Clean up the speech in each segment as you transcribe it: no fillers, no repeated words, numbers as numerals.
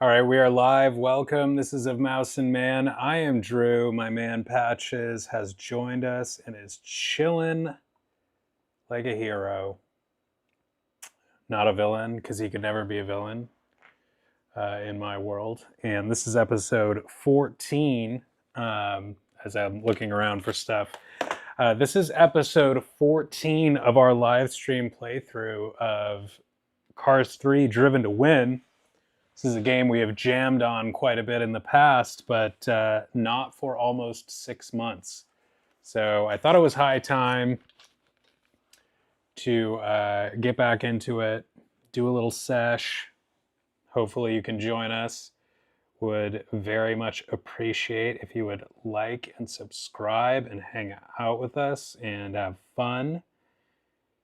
All right, we are live. Welcome. This is Of Mouse and Man. I am Drew. My man Patches has joined us and is chilling like a hero. Not a villain, because he could never be a villain in my world. And this is episode 14, as I'm looking around for stuff. This is episode 14 of our live stream playthrough of Cars 3 Driven to Win. This is a game we have jammed on quite a bit in the past, but not for almost 6 months. So I thought it was high time to get back into it, do a little sesh. Hopefully you can join us. Would very much appreciate if you would like and subscribe and hang out with us and have fun.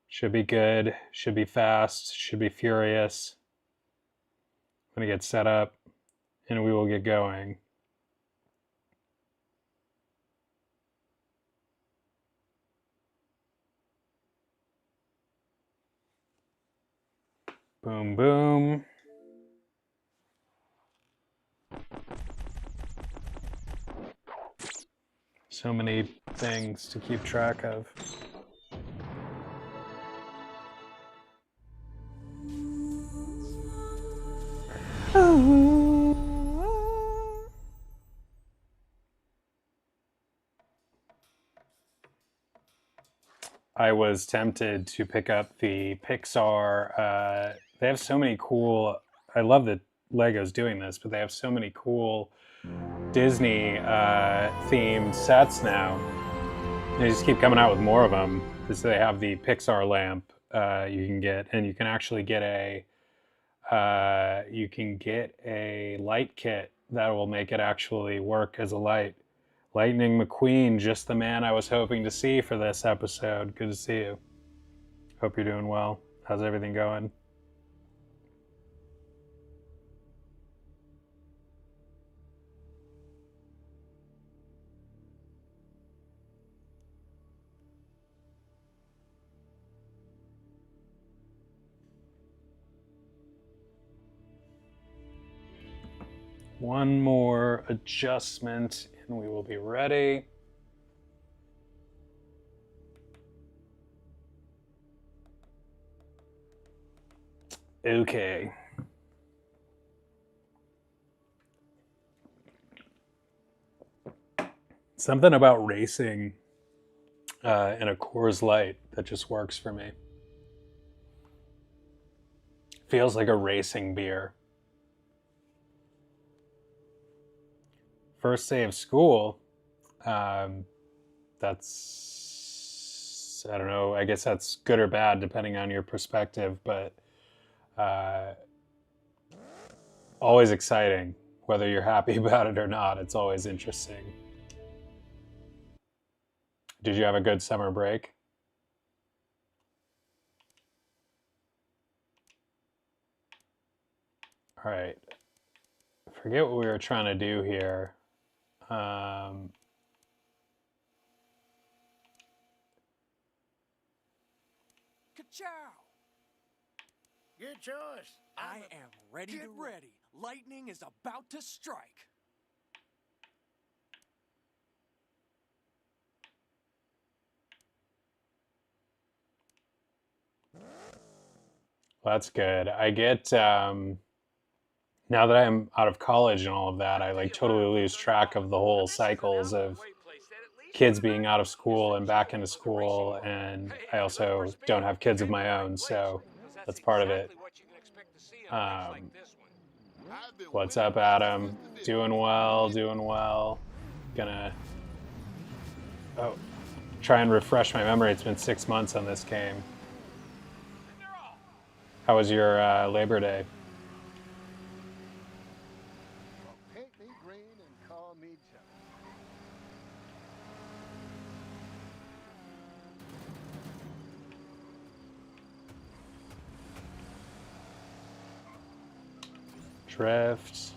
Should be good, should be fast, should be furious. I'm going to get set up and we will get going. Boom, boom. So many things to keep track of. I was tempted to pick up the Pixar. They have so many cool. I love that Lego's doing this, but they have so many cool Disney themed sets now. They just keep coming out with more of them. Because they have the Pixar lamp you can get, and you can actually get a light kit that will make it actually work as a light. Lightning McQueen, just the man I was hoping to see for this episode. Good to see you. Hope you're doing well. How's everything going? One more adjustment and we will be ready. Okay. Something about racing in a Coors Light that just works for me. Feels like a racing beer. First day of school, that's, I don't know, I guess that's good or bad depending on your perspective, but always exciting, whether you're happy about it or not. It's always interesting. Did you have a good summer break? All right. Forget what we were trying to do here. Ka-chow! Good choice. I am ready to ready. Lightning is about to strike. Well, that's good. I get now that I'm out of college and all of that, I like totally lose track of the whole cycles of kids being out of school and back into school, and I also don't have kids of my own, so that's part of it. What's up, Adam? Doing well, doing well. Gonna try and refresh my memory. It's been 6 months on this game. How was your Labor Day? Paint me green and call me Joe. Drift.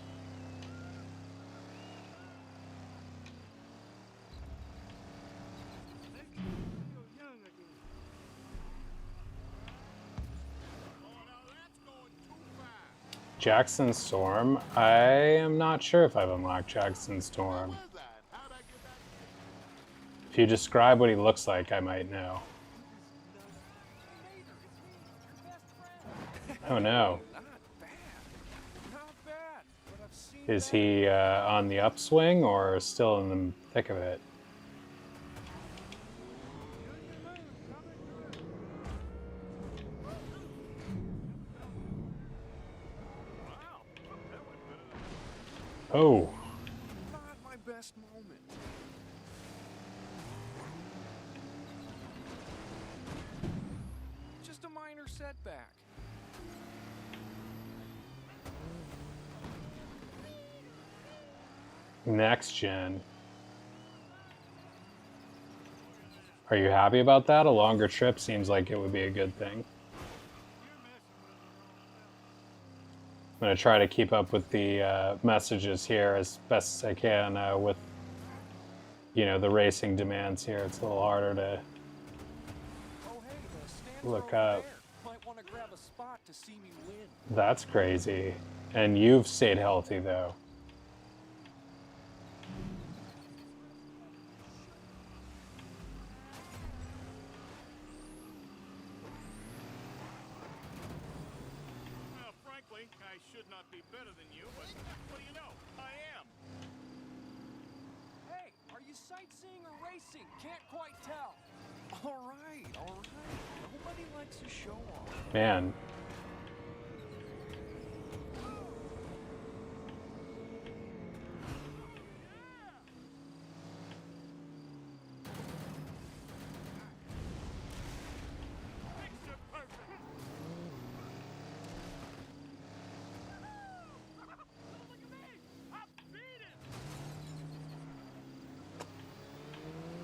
Jackson Storm? I am not sure if I've unlocked Jackson Storm. If you describe what he looks like, I might know. Oh no. Not bad. Not bad. But I've seen Is better. he on the upswing or still in the thick of it? Oh. Not my best moment. Just a minor setback. Next gen. Are you happy about that? A longer trip seems like it would be a good thing. I'm going to try to keep up with the messages here as best as I can with, you know, the racing demands here. It's a little harder to Oh hey, the stands look are over up. there. Might want to grab a spot to see me win. That's crazy. And you've stayed healthy, though. Well, frankly, I should not be better than you, but what do you know? I am. Hey, are you sightseeing or racing? Can't quite tell. All right, all right. Nobody likes a show off. Man. Picture perfect. Look at me. I beat it.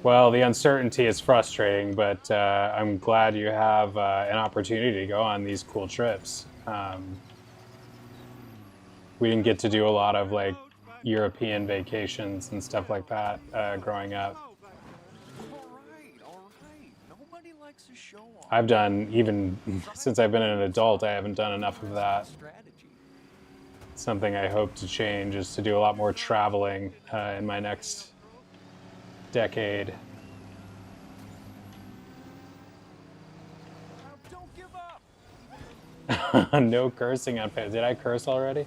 Well, the uncertainty is frustrating, but I'm glad you have an opportunity to go on these cool trips. We didn't get to do a lot of like European vacations and stuff like that growing up. All right, all right. Nobody likes a show off. I've done, even since I've been an adult, I haven't done enough of that. Strategy. Something I hope to change is to do a lot more traveling in my next decade. Now don't give up. No cursing on page. Did I curse already?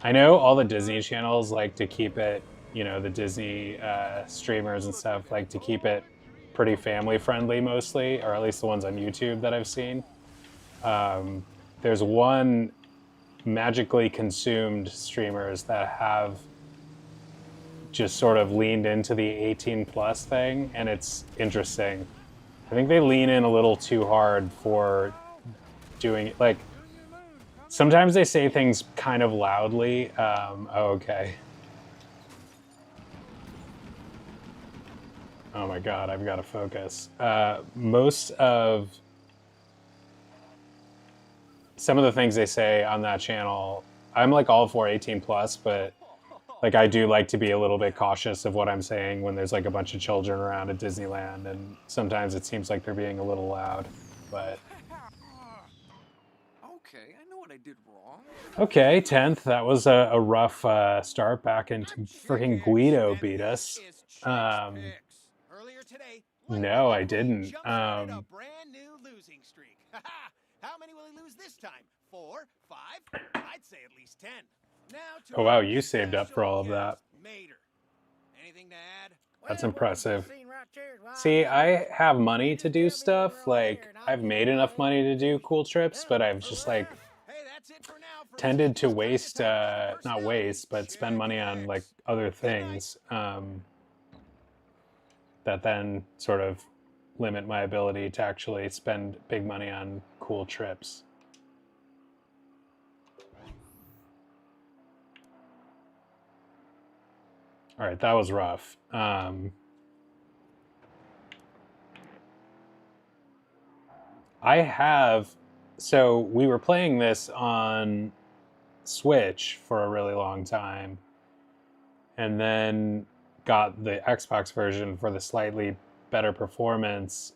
I know all the Disney channels like to keep it, you know, the Disney streamers and stuff like to keep it pretty family friendly mostly, or at least the ones on YouTube that I've seen. There's one magically consumed streamers that have just sort of leaned into the 18 plus thing, and it's interesting. I think they lean in a little too hard for doing like sometimes they say things kind of loudly. Okay. Oh my god, I've got to focus. Most of some of the things they say on that channel, I'm like all for 18 plus, but like I do like to be a little bit cautious of what I'm saying when there's like a bunch of children around at Disneyland, and sometimes it seems like they're being a little loud. But Okay, I know what I did wrong. okay, 10th. That was a rough start back into freaking Guido beat us. Earlier today, No, I didn't. jump-started a brand new losing streak. How many will he lose this time? 4, 5? I'd say at least 10. Now to Oh wow, our you saved up for all of that. special guest, Mater. Anything to add? That's impressive. See, I have money to do stuff. Like, I've made enough money to do cool trips, but I've just like Hey, that's it for now for tended to Disney's waste, top 10 not waste, but spend money on like other things that then sort of limit my ability to actually spend big money on cool trips. All right, that was rough. I have, so we were playing this on Switch for a really long time, and then got the Xbox version for the slightly better performance.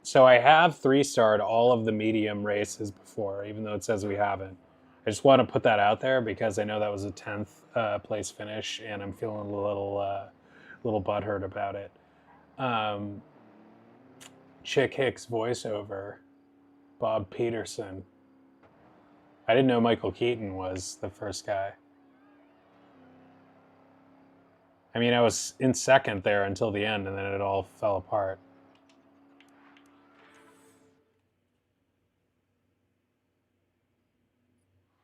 So I have 3-starred all of the medium races before, even though it says we haven't. I just want to put that out there because I know that was a 10th place finish, and I'm feeling a little butthurt about it. Chick Hicks voiceover, Bob Peterson. I didn't know Michael Keaton was the first guy. I mean, I was in second there until the end, and then it all fell apart.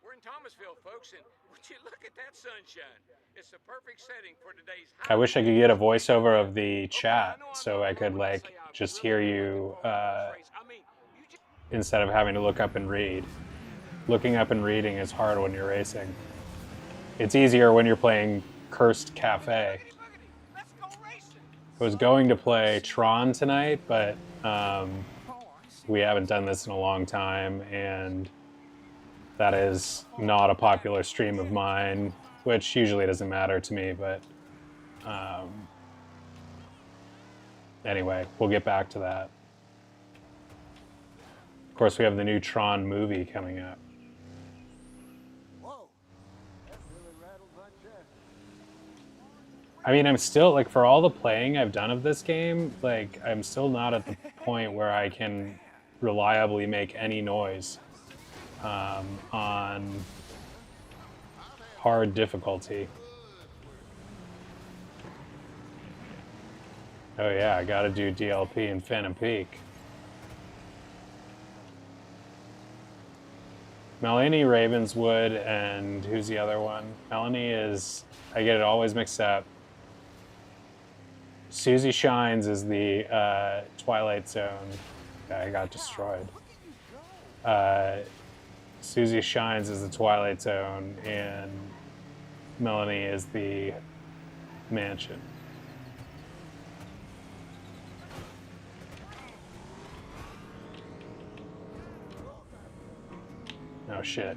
We're in Thomasville, folks, and would you look at that sunshine? It's the perfect setting for today's. I wish I could get a voiceover of the chat so I could like just hear you instead of having to look up and read. Looking up and reading is hard when you're racing. It's easier when you're playing Cursed Cafe. I was going to play Tron tonight, but we haven't done this in a long time, and that is not a popular stream of mine, which usually doesn't matter to me, but anyway, we'll get back to that. Of course, we have the new Tron movie coming up. Whoa, that really rattled my chest. I mean, I'm still, like, for all the playing I've done of this game, like, I'm still not at the point where I can reliably make any noise on hard difficulty. Oh yeah, I gotta do DLP in Phantom Peak. Melanie Ravenswood, and who's the other one? Melanie is, I get it always mixed up. Susie Shines is the Twilight Zone. I got destroyed. Susie Shines is the Twilight Zone, and Melanie is the Mansion. Oh shit.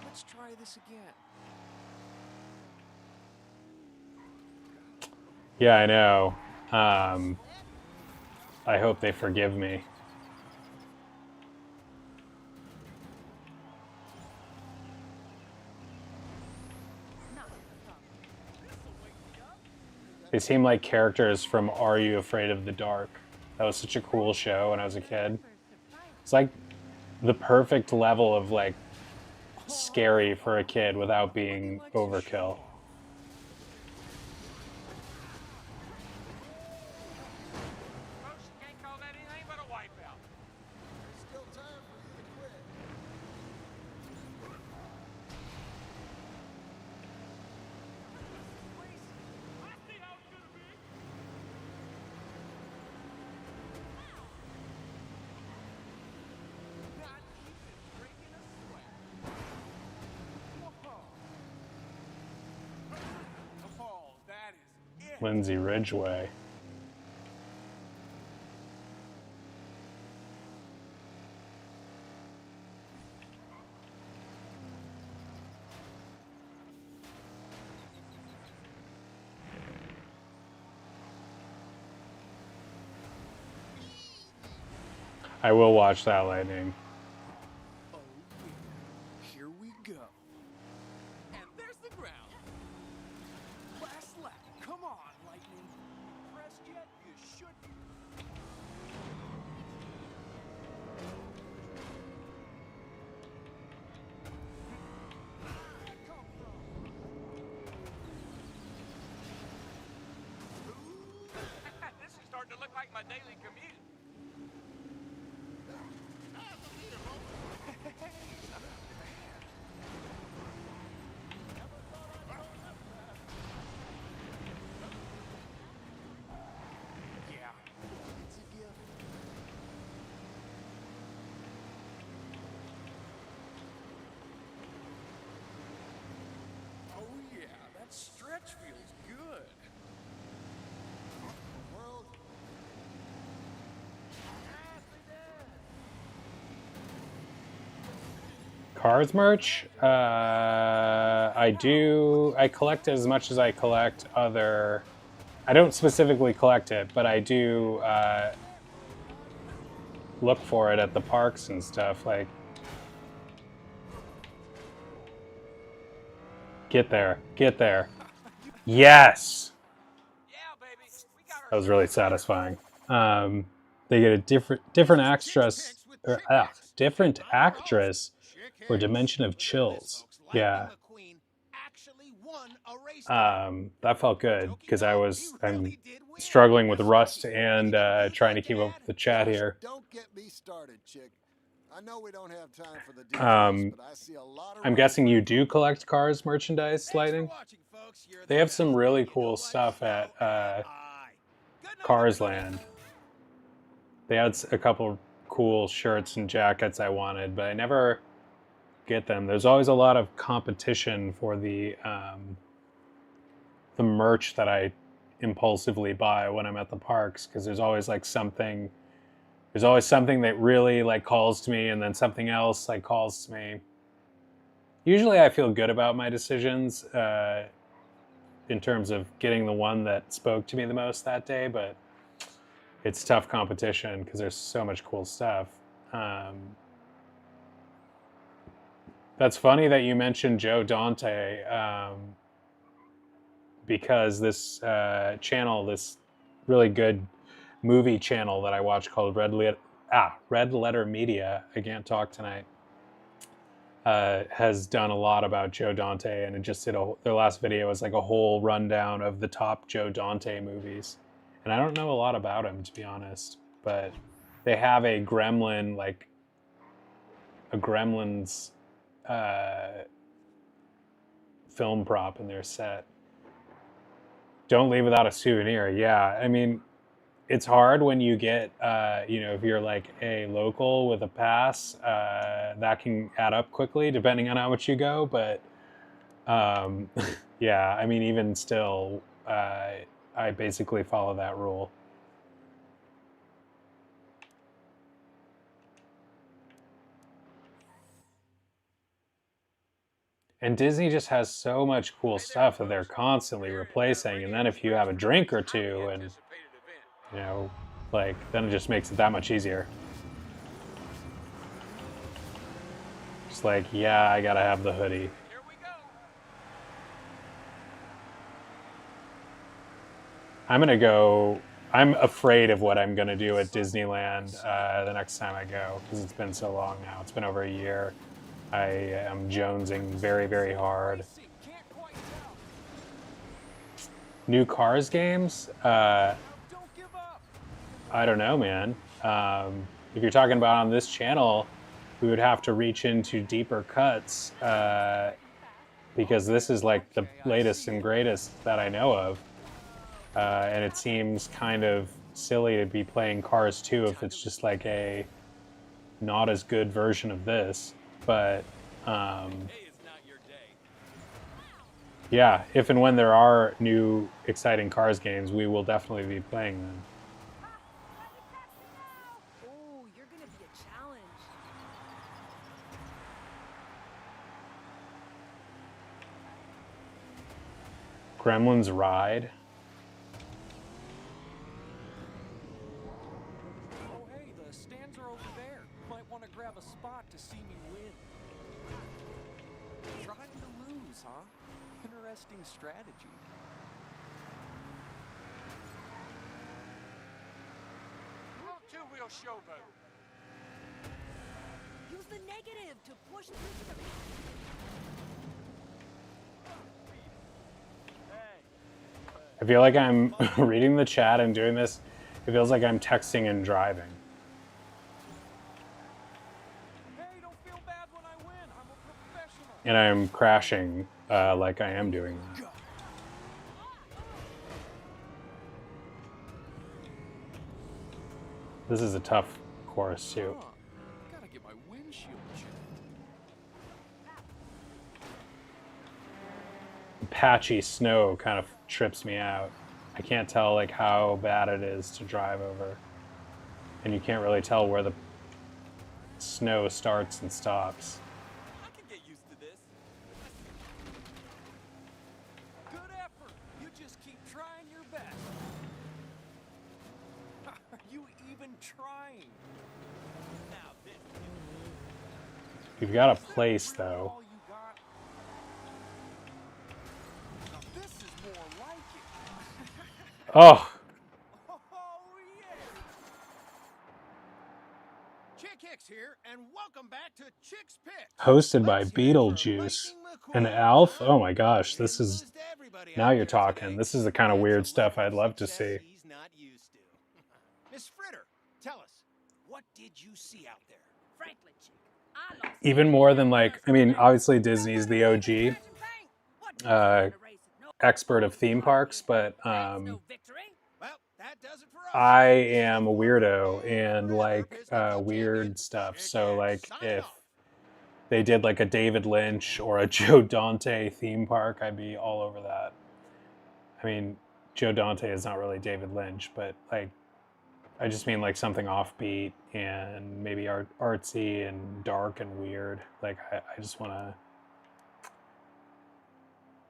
Let's try this again. Yeah, I know. I hope they forgive me. They seem like characters from Are You Afraid of the Dark? That was such a cool show when I was a kid. It's like the perfect level of like scary for a kid without being overkill. Folks, you can't call that anything but a wipeout. There's still time for you to quit. I see how it's gonna be. Not even breaking a sweat. Whoa. Oh, that is it. Lindsay Ridgway. I will watch that, Lightning. Oh, yeah. Here we go. And there's the ground. Last lap. Come on, Lightning. Impressed yet? You should be. This is starting to look like my daily commute. Yeah. It's a gift. Oh, yeah. That stretch feels good. World, Cars merch? I do. I collect as much as I collect other. I don't specifically collect it, but I do look for it at the parks and stuff. Like, get there, get there. Yes, Yeah, baby. We got that our was really satisfying. They get a different actress, or, different actress for Dimension of Chills. Yeah, that felt good because I'm struggling with Rust and trying to keep up with the chat here. Don't get me started, chick. I know we don't have time for the details, but I see a lot of I'm guessing you do collect Cars merchandise, Lightning? They have some really cool stuff at Cars Land. They had a couple cool shirts and jackets I wanted, but I never get them. There's always a lot of competition for the merch that I impulsively buy when I'm at the parks, because there's always like something. There's always something that really like calls to me, and then something else like calls to me. Usually, I feel good about my decisions in terms of getting the one that spoke to me the most that day, but it's tough competition because there's so much cool stuff. That's funny that you mentioned Joe Dante, because this channel, this really good movie channel that I watch called Red Letter Media, I can't talk tonight, has done a lot about Joe Dante, and it just did their last video was like a whole rundown of the top Joe Dante movies. And I don't know a lot about him, to be honest, but they have a Gremlins film prop in their set. Don't leave without a souvenir. Yeah, I mean, it's hard when you get, if you're like a local with a pass, that can add up quickly depending on how much you go. But yeah, I mean, even still, I basically follow that rule. And Disney just has so much cool stuff that they're constantly replacing. And then if you have a drink or two, and then it just makes it that much easier. Just like, yeah, I gotta have the hoodie. I'm afraid of what I'm gonna do at Disneyland the next time I go, because it's been so long now. It's been over a year. I am jonesing very, very hard. New Cars games? I don't know, man. If you're talking about on this channel, we would have to reach into deeper cuts, because this is like the latest and greatest that I know of. And it seems kind of silly to be playing Cars 2 if it's just like a not as good version of this. But yeah, if and when there are new exciting Cars games, we will definitely be playing them. Oh, you're gonna be a challenge. Gremlins Ride. Oh, hey, the stands are over there. Might want to grab a spot to see me win. Trying to lose, huh? Interesting strategy. Two-wheel showboat. Use the negative to push through the... I feel like I'm reading the chat and doing this. It feels like I'm texting and driving. Hey, don't feel bad when I win. I'm a professional. And I'm crashing like I am doing that. This is a tough course too. Gotta get my windshield checked. Patchy snow kind of trips me out. I can't tell like how bad it is to drive over. And you can't really tell where the snow starts and stops. I you even trying? Now this. You've got a Is that place, really though. all you got? Now this is more like it. Oh, Oh yeah! Chick Hicks here, and welcome back to Chick's Picks. hosted by Let's hear it for Beetlejuice. Lightning An McQueen, elf? huh? Oh my gosh, Didn't this is... lose to everybody Now out you're there talking. today. This is the kind of That's a weird level stuff of I'd love to success see. he's not used to. Miss Fritter, tell us, what did you see out there? Frankly, chick, I lost Even more than like, I mean, obviously Disney's the OG expert of theme parks, but Well, that does it for us. I This is am a one weirdo big and river like pistol pop champion, weird stuff. Chick So Hicks, like signing if off. they did like a David Lynch or a Joe Dante theme park, I'd be all over that. I mean, Joe Dante is not really David Lynch, but like, I just mean like something offbeat and maybe artsy and dark and weird. Like I just want to...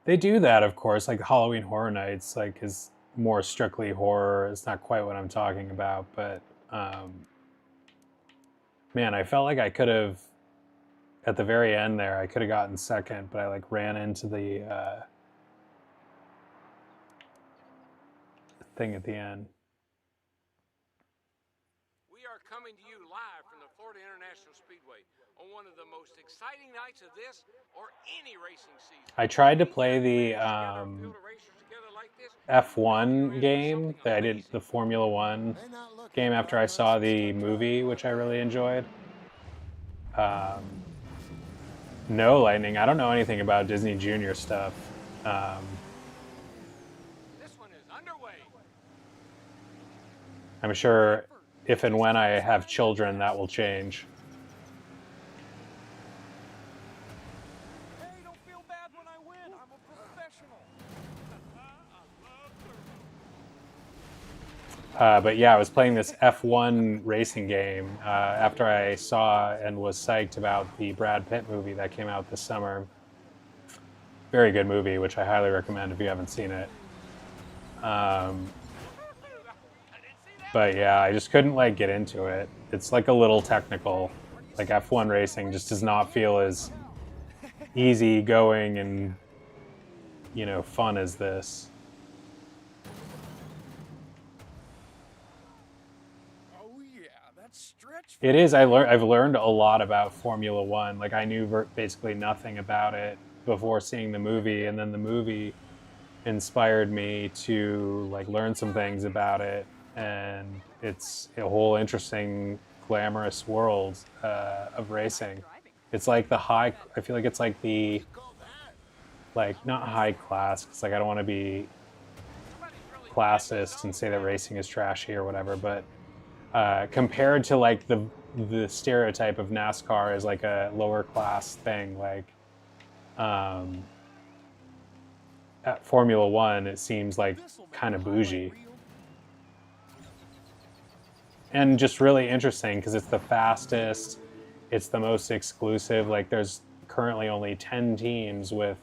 They do that, of course, like Halloween Horror Nights, like is more strictly horror. It's not quite what I'm talking about, but man, I felt like I could have, at the very end there, I could have gotten second, but I like ran into the thing at the end. We are coming to you live from the Florida International Speedway on one of the most exciting nights of this or any racing season. I tried to play the F1 game that I did, the Formula One game, after I saw the movie, which I really enjoyed. No, Lightning. I don't know anything about Disney Junior stuff. This one is underway. I'm sure if and when I have children, that will change. Hey, don't feel bad when I win. I'm a professional. But yeah, I was playing this F1 racing game after I saw and was psyched about the Brad Pitt movie that came out this summer. Very good movie, which I highly recommend if you haven't seen it. But yeah, I just couldn't like get into it. It's like a little technical. Like F1 racing just does not feel as easy going and, you know, fun as this. Oh yeah, that's stretch. It is. I've learned a lot about Formula One. Like I knew basically nothing about it before seeing the movie, and then the movie inspired me to like learn some things about it, and it's a whole interesting, glamorous world of racing. It's like the high. I feel like it's like the like not high class, because like I don't want to be classist and say that racing is trashy or whatever, but compared to like the stereotype of NASCAR as like a lower class thing, like at Formula One, it seems like kind of bougie and just really interesting because it's the fastest, it's the most exclusive. Like there's currently only 10 teams with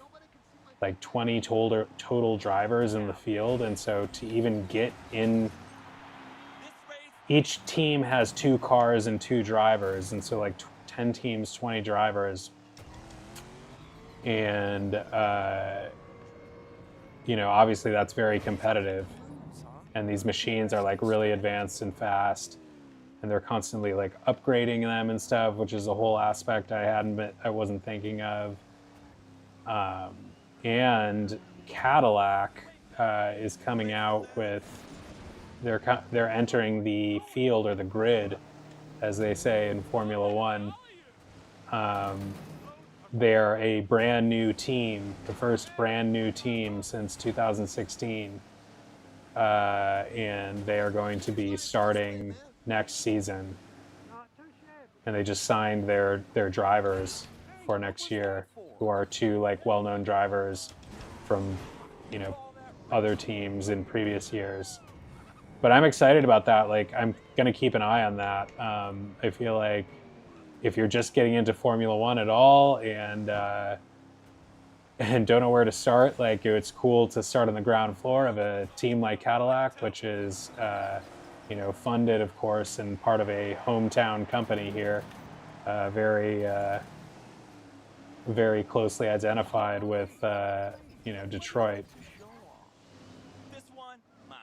like 20 total drivers in the field, and so to even get in, each team has 2 cars and 2 drivers, and so like 10 teams, 20 drivers, and you know, obviously that's very competitive, and these machines are like really advanced and fast, and they're constantly like upgrading them and stuff, which is a whole aspect I wasn't thinking of. And Cadillac is coming out with, they're entering the field, or the grid, as they say in Formula One. They're a brand new team, the first brand new team since 2016. And they are going to be starting next season. And they just signed their drivers for next year, who are 2 like well-known drivers from, you know, other teams in previous years. But I'm excited about that. Like I'm gonna keep an eye on that. I feel like if you're just getting into Formula One at all and don't know where to start, like it's cool to start on the ground floor of a team like Cadillac, which is you know, funded, of course, and part of a hometown company here, very very closely identified with you know, Detroit. This one, mine.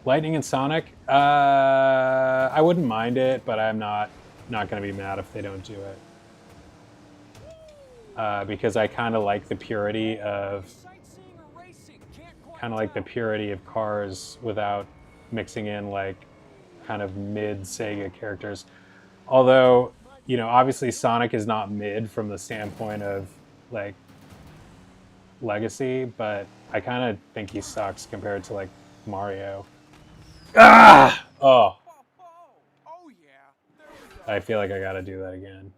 Lightning and Sonic, I wouldn't mind it, but I'm not going to be mad if they don't do it. Because I kind of like the purity of Cars without mixing in like kind of mid Sega characters. Although, you know, obviously Sonic is not mid from the standpoint of like legacy, but I kind of think he sucks compared to like Mario. Ah! Oh, Oh yeah. There we go. I feel like I got to do that again.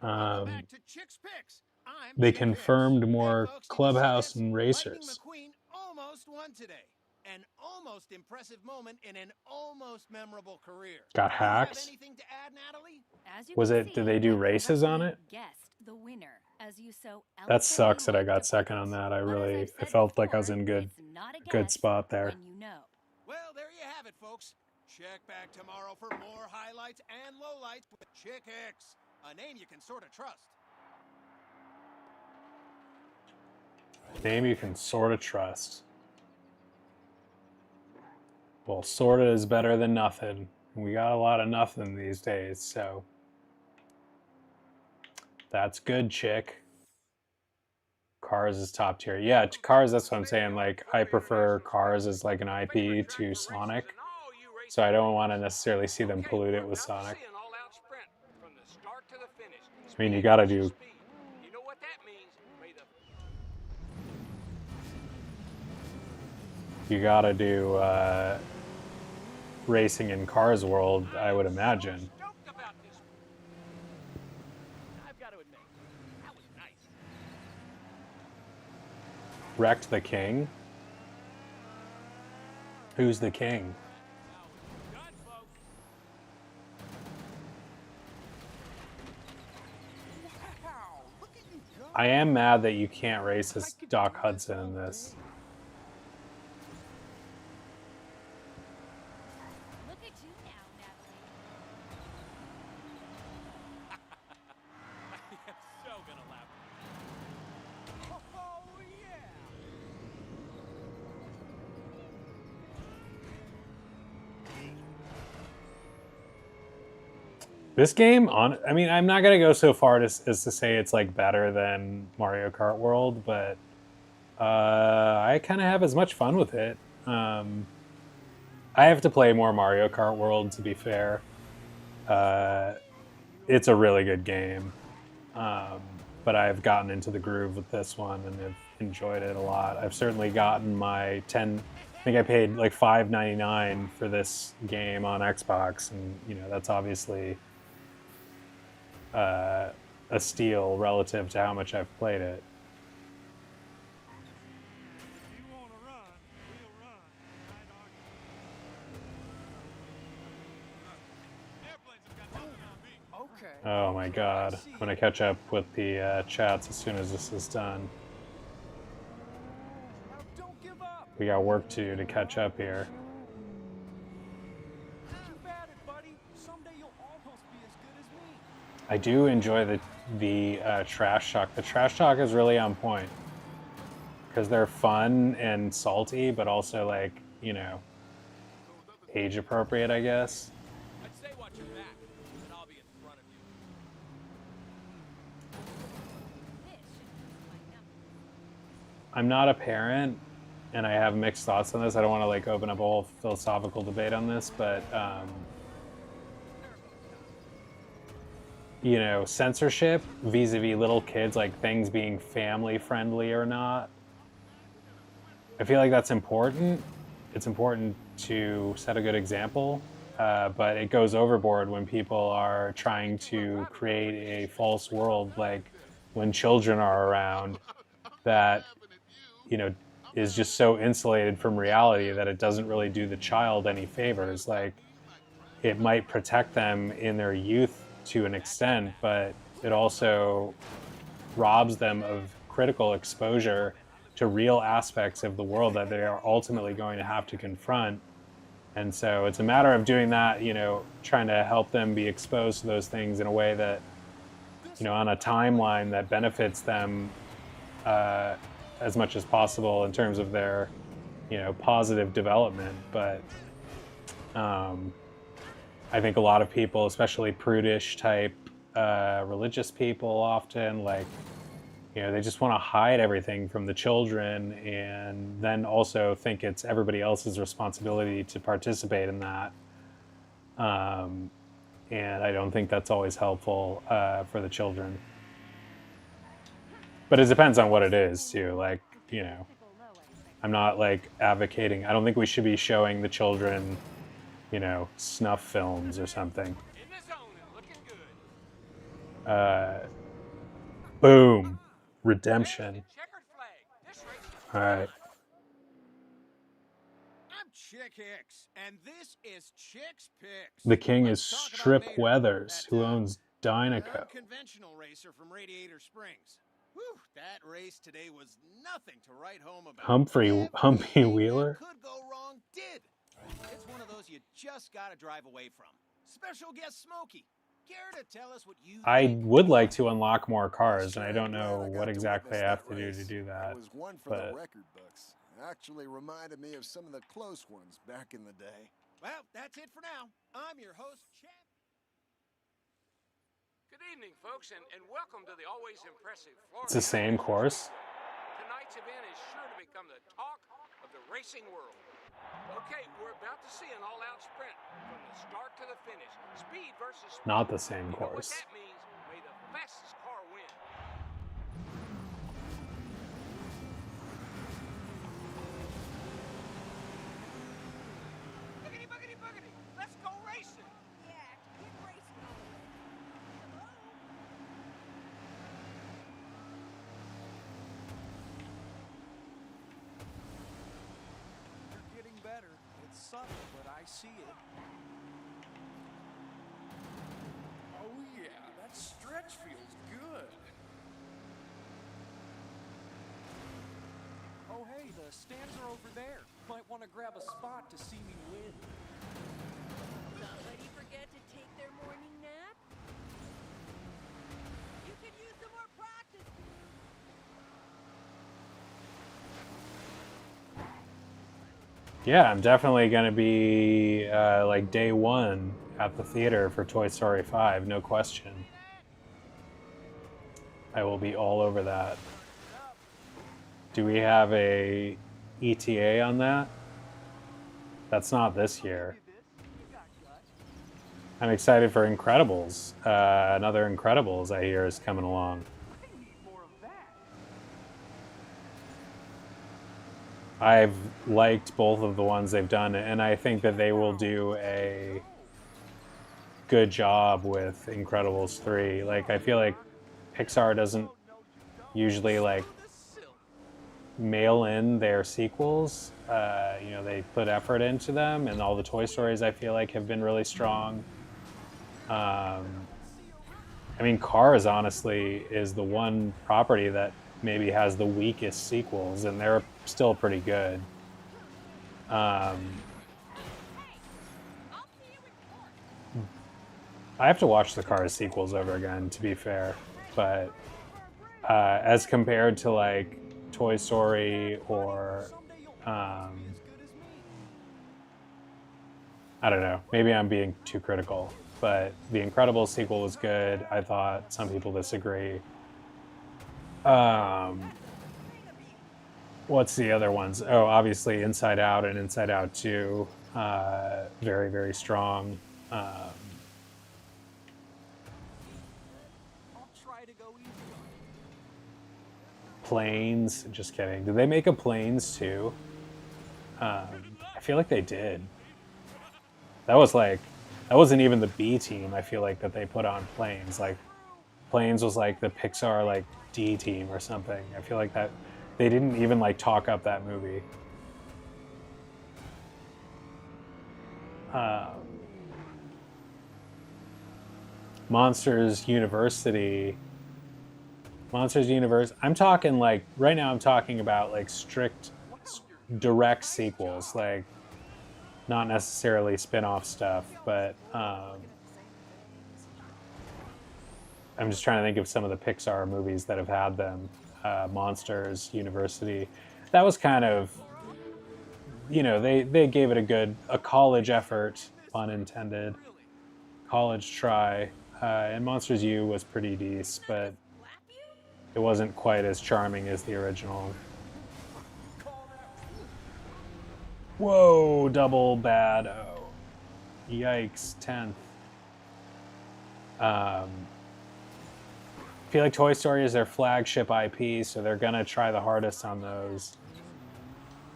Back to Chick's Picks. I'm They Chick Hicks. confirmed Hey, more folks, did you see Clubhouse this? and Lightning Racers. McQueen almost won today. An almost impressive moment in an almost memorable career. Got Do you have hacks. anything to add, Natalie? As you Was can it? see, Did they do I races on correctly it? guessed the winner, as you so That sucks that I eloquently got second on depicted. that. I But as really, I've I said felt like I was before, in good it's not a good guess spot there. when you know. Well, there you have it, folks. Check back tomorrow for more highlights and lowlights with Chick Hicks, a name you can sort of trust. Name you can sort of trust. Well, sorta is better than nothing. We got a lot of nothing these days, so that's good, Chick. Cars is top tier. Yeah, Cars, that's what I'm saying. Like, I prefer Cars as like an IP to Sonic, so I don't want to necessarily see them pollute it with Sonic. I mean, you gotta do. You know what that means? May the You gotta do racing in Cars World, I would imagine. stoked about this. I've got to admit, that was nice. Wrecked the King? Who's the king? Done, folks. Wow, look at you go. I am mad that you can't race as Doc Hudson in this. Look at you now, Natalie. I am so gonna laugh. Oh yeah. This game, I mean, I'm not gonna go so far as to say it's like better than Mario Kart World, but I kind of have as much fun with it. I have to play more Mario Kart World, to be fair. It's a really good game, but I've gotten into the groove with this one and have enjoyed it a lot. I've certainly gotten my 10. I think I paid like $5.99 for this game on Xbox, and you know that's obviously a steal relative to how much I've played it. If you want to run, we'll run. Airplanes have got nothing on me. Okay. Oh my god. I'm gonna catch up with the chats as soon as this is done. Now don't give up. We got work to do to catch up here. Keep at it, buddy. Someday you'll almost be as good as me. I do enjoy the trash talk. The trash talk is really on point because they're fun and salty, but also like, you know, age appropriate, I guess. I'd say watch your back, and I'll be in front of you. This should boost my numbers. I'm not a parent, and I have mixed thoughts on this. I don't want to like open up a whole philosophical debate on this, but you know, censorship vis-a-vis little kids, like things being family friendly or not. I feel like that's important. It's important to set a good example, but it goes overboard when people are trying to create a false world, like when children are around, that, you know, is just so insulated from reality that it doesn't really do the child any favors. Like, it might protect them in their youth to an extent, but it also robs them of critical exposure to real aspects of the world that they are ultimately going to have to confront And so it's a matter of doing that, trying to help them be exposed to those things in a way that, on a timeline that benefits them as much as possible in terms of their, positive development. But I think a lot of people, especially prudish type religious people, often they just want to hide everything from the children, and then also think it's everybody else's responsibility to participate in that. And I don't think that's always helpful for the children. But it depends on what it is too. I'm not advocating. I don't think we should be showing the children, snuff films or something. In the zone and looking good. Boom, redemption. Checkered flag. This race is All right. I'm Chick Hicks, and this is Chick's Picks. The king is Let's talk about Strip Mater, Weathers, that, who owns Dynaco. unconventional racer from Radiator Springs. Whew, that race today was nothing to write home about. Humpy Everything Wheeler. that could go wrong did. It's one of those you just gotta drive away from. Special guest Smokey. Care to tell us what you I think? would like to unlock more cars, and I Sure, don't glad know I got what to exactly I witness have to do race. to do that. It was one for but the record books. Actually reminded me of some of the close ones back in the day. Well, that's it for now. I'm your host, Chad. Good evening, folks, and welcome to the always impressive Florida. It's the same course. Tonight's event is sure to become the talk of the racing world. Okay, we're about to see an all-out sprint from the start to the finish. Speed versus speed. Not the same You know what course. that means? May the fastest car win. Boogity, boogity, boogity. Let's go racing. Yeah, keep racing all the way. Hello? You're getting better. It's subtle, but I see it. Oh yeah, that stretch feels good. Oh hey, the stands are over there. Might want to grab a spot to see me win. Somebody forget to take their morning nap? You can use some more practice. Yeah, I'm definitely going to be day one at the theater for Toy Story 5, no question. I will be all over that. Do we have a ETA on that? That's not this year. I'm excited for Incredibles. Another Incredibles, I hear, is coming along. I've liked both of the ones they've done, and I think that they will do a good job with Incredibles 3. I feel like Pixar doesn't usually mail in their sequels. They put effort into them, and all the Toy Stories I feel like have been really strong. Cars honestly is the one property that maybe has the weakest sequels, and they're still pretty good. I have to watch the Cars sequels over again, to be fair, but as compared to Toy Story or I don't know, maybe I'm being too critical, but the Incredibles sequel was good. I thought. Some people disagree. What's the other ones? Oh, obviously Inside Out and Inside Out 2. Very, very strong. I'll try to go easy on you. Planes. Just kidding. Did they make a Planes too? I feel like they did. That wasn't even the B team. I feel like that they put on Planes. Planes was the Pixar D team or something. I feel like that they didn't even talk up that movie. Monsters University. I'm talking right now. I'm talking about strict, direct sequels. not necessarily spin-off stuff, but I'm just trying to think of some of the Pixar movies that have had them. Monsters, University. That was kind of, you know, they gave it a college effort, pun intended, college try. And Monsters U was pretty decent, but it wasn't quite as charming as the original. Whoa, double bad. Oh, yikes, 10th. I feel like Toy Story is their flagship IP, so they're gonna try the hardest on those.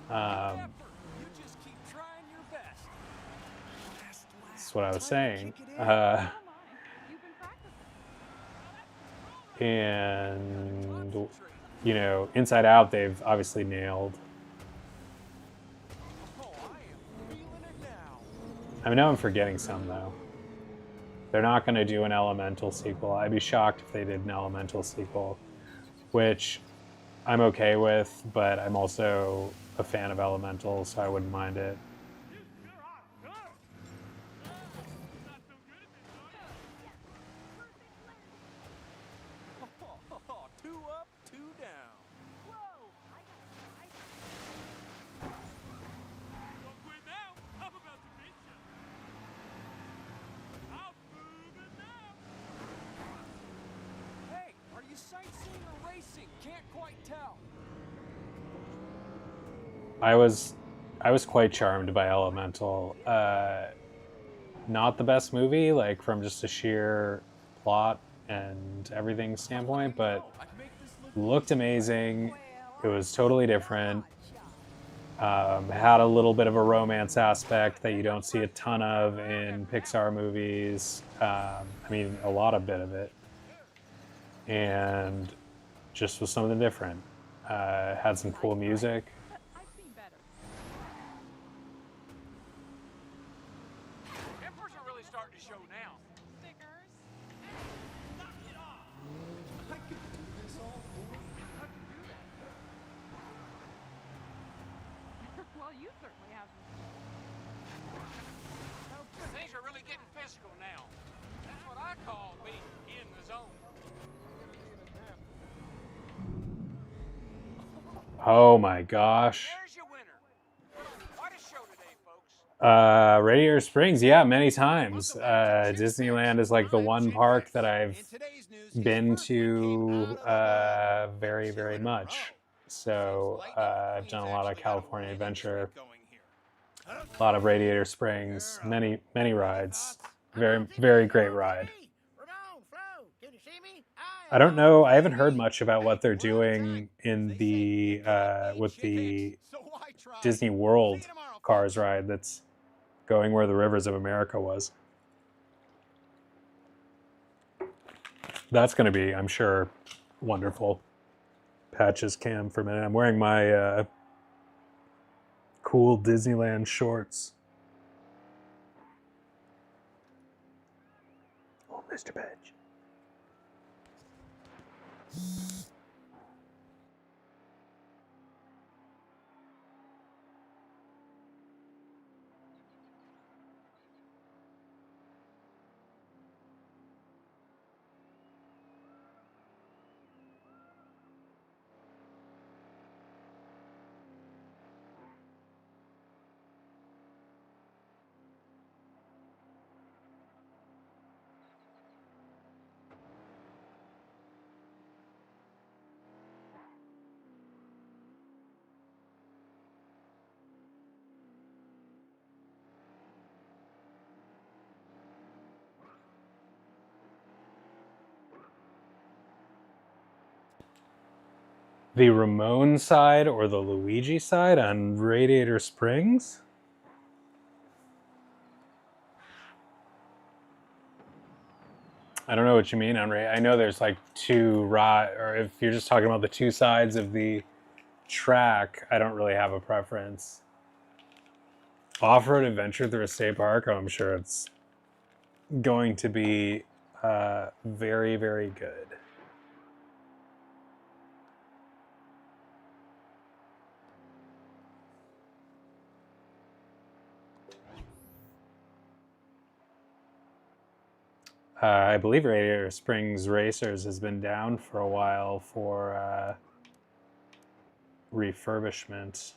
That's what I was saying. And, you know, Inside Out, they've obviously nailed. I know I'm forgetting some, though. They're not going to do an Elemental sequel. I'd be shocked if they did an Elemental sequel, which I'm okay with, but I'm also a fan of Elemental, so I wouldn't mind it. I was quite charmed by Elemental. Not the best movie, like from just a sheer plot and everything standpoint, but looked amazing. It was totally different. Had a little bit of a romance aspect that you don't see a ton of in Pixar movies. I mean, a lot of bit of it. And just was something different. Had some cool music. Oh my gosh. Radiator Springs, yeah, many times. Disneyland is like the one park that I've been to very, very much. So I've done a lot of California Adventure, a lot of Radiator Springs, many, many rides. Very, very great ride. I don't know. I haven't heard much about what they're doing in the with the Disney World Cars ride that's going where the Rivers of America was. That's going to be, I'm sure, wonderful. Patches cam for a minute. I'm wearing my cool Disneyland shorts. Oh, Mr. Patch. The Ramon side or the Luigi side on Radiator Springs? I don't know what you mean on I know there's like two or if you're just talking about the two sides of the track, I don't really have a preference. Off-road adventure through a state park, oh, I'm sure it's going to be very, very good. I believe Radiator Springs Racers has been down for a while for refurbishment.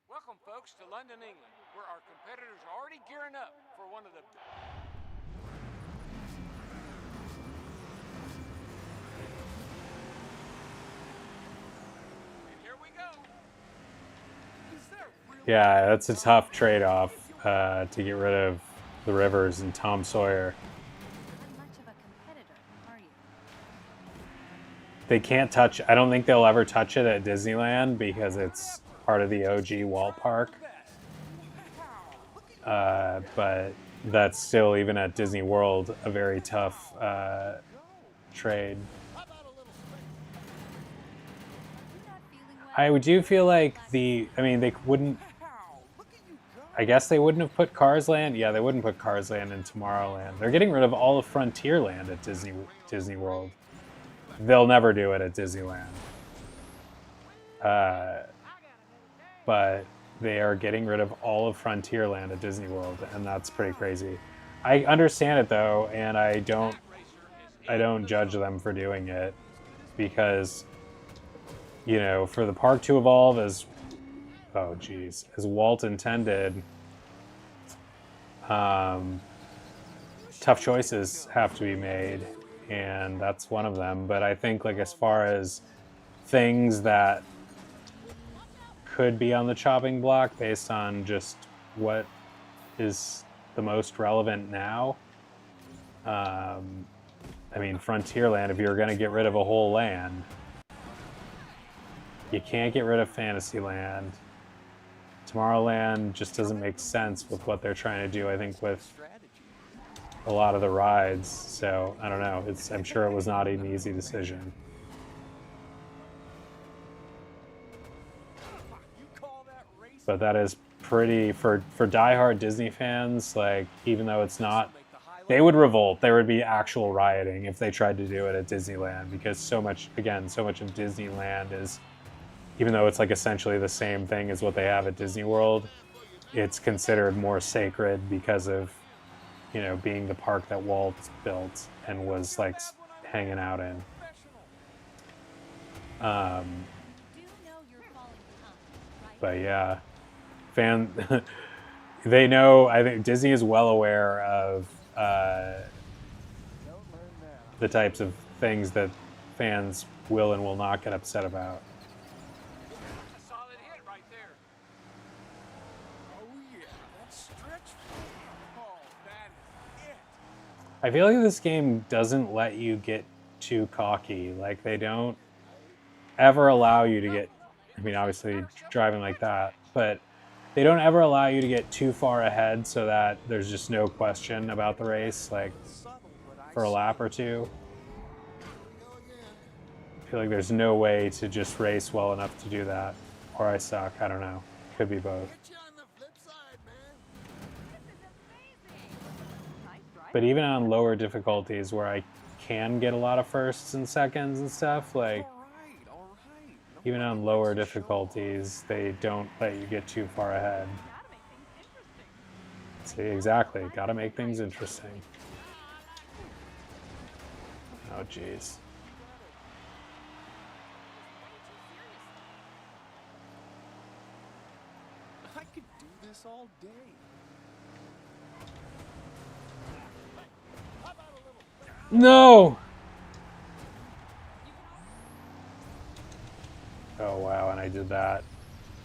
Welcome, folks, to London, England, where our competitors are already gearing up for one of the... And here we go. Is that really Yeah, that's a tough trade-off to get rid of the Rivers and Tom Sawyer. Not much of a competitor, are you? They can't touch. I don't think they'll ever touch it at Disneyland because it's part of the OG Walt Park. But that's still, even at Disney World, a very tough trade. How about a little space? You're not feeling well. I do feel like they wouldn't. I guess they wouldn't have put Cars Land. Yeah, they wouldn't put Cars Land in Tomorrowland. They're getting rid of all of Frontierland at Disney World. They'll never do it at Disneyland. But they are getting rid of all of Frontierland at Disney World, and that's pretty crazy. I understand it though, and I don't judge them for doing it, because, you know, for the park to evolve as Walt intended, tough choices have to be made, and that's one of them. But I think, like, as far as things that could be on the chopping block based on just what is the most relevant now, I mean, Frontierland, if you're going to get rid of a whole land, you can't get rid of Fantasyland. Tomorrowland just doesn't make sense with what they're trying to do, I think, with a lot of the rides. So I don't know. I'm sure it was not an easy decision. But that is pretty, for diehard Disney fans, like, even though it's not, they would revolt. There would be actual rioting if they tried to do it at Disneyland, because so much of Disneyland is, even though it's like essentially the same thing as what they have at Disney World, it's considered more sacred because of, you know, being the park that Walt built and was like hanging out in. Do know you're falling behind, right? But yeah, they know. I think Disney is well aware of the types of things that fans will and will not get upset about. A solid hit right there. Oh yeah, that stretch. Oh, that is it. I feel like this game doesn't let you get too cocky. Like, they don't ever allow you to get, I mean, obviously driving like that, but they don't ever allow you to get too far ahead so that there's just no question about the race, like, for a lap or two. I feel like there's no way to just race well enough to do that. Or I suck, I don't know. Could be both. Get you on the flip side, man. This is amazing. Nice drive. But even on lower difficulties where I can get a lot of firsts and seconds and stuff, like, All right. even on lower difficulties, they don't let you get too far ahead. Gotta make things interesting. See, exactly. Gotta make things interesting. Oh, jeez. I could do this all day. No! Oh, wow, and I did that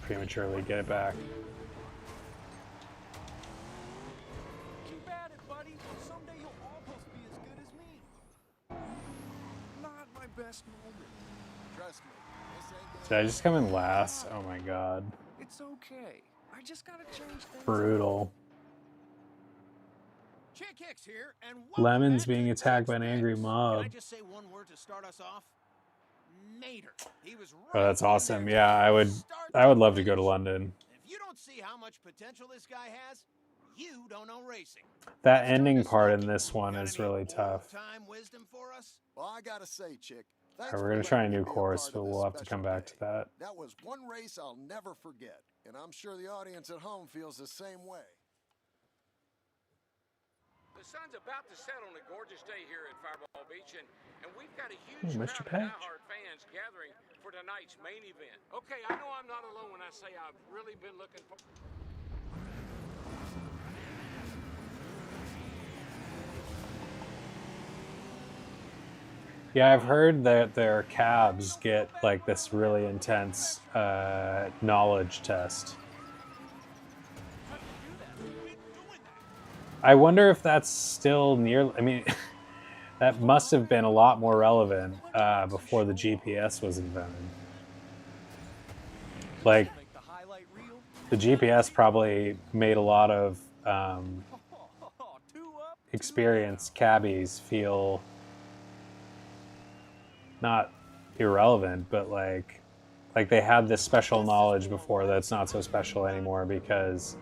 prematurely. Get it back. Keep at it, buddy. Someday you'll almost be as good as me. Not my best moment. Trust me, this ain't gonna Did I just come in last? Oh my god. It's okay. I just gotta change things. Brutal. Chick Hicks here, and welcome Lemon's back being to attacked by an angry Can mob. I just say one word to start us off? Mater. He was Oh, that's right in awesome. there Yeah, I would start love to go to finish. London. If you don't see how much potential this guy has, you don't know racing. That Let's ending turn to part in Smokey. this one Got is any really tough. old-time wisdom for us? Well, I gotta say, Chick, thanks We're for gonna try a letting me new be course, part but of we'll this have to special come back day. to that. That was one race I'll never forget, and I'm sure the audience at home feels the same way. The sun's about to set on a gorgeous day here at Fireball Beach, and we've got a huge Mr. crowd of Patch. diehard fans gathering for tonight's main event. Okay, I know I'm not alone when I say I've really been looking for... Yeah, I've heard that their cabs get like this really intense knowledge test. I wonder if that's still near. I mean, that must have been a lot more relevant before the GPS was invented. Like, the GPS probably made a lot of experienced cabbies feel not irrelevant, but like they had this special knowledge before that's not so special anymore because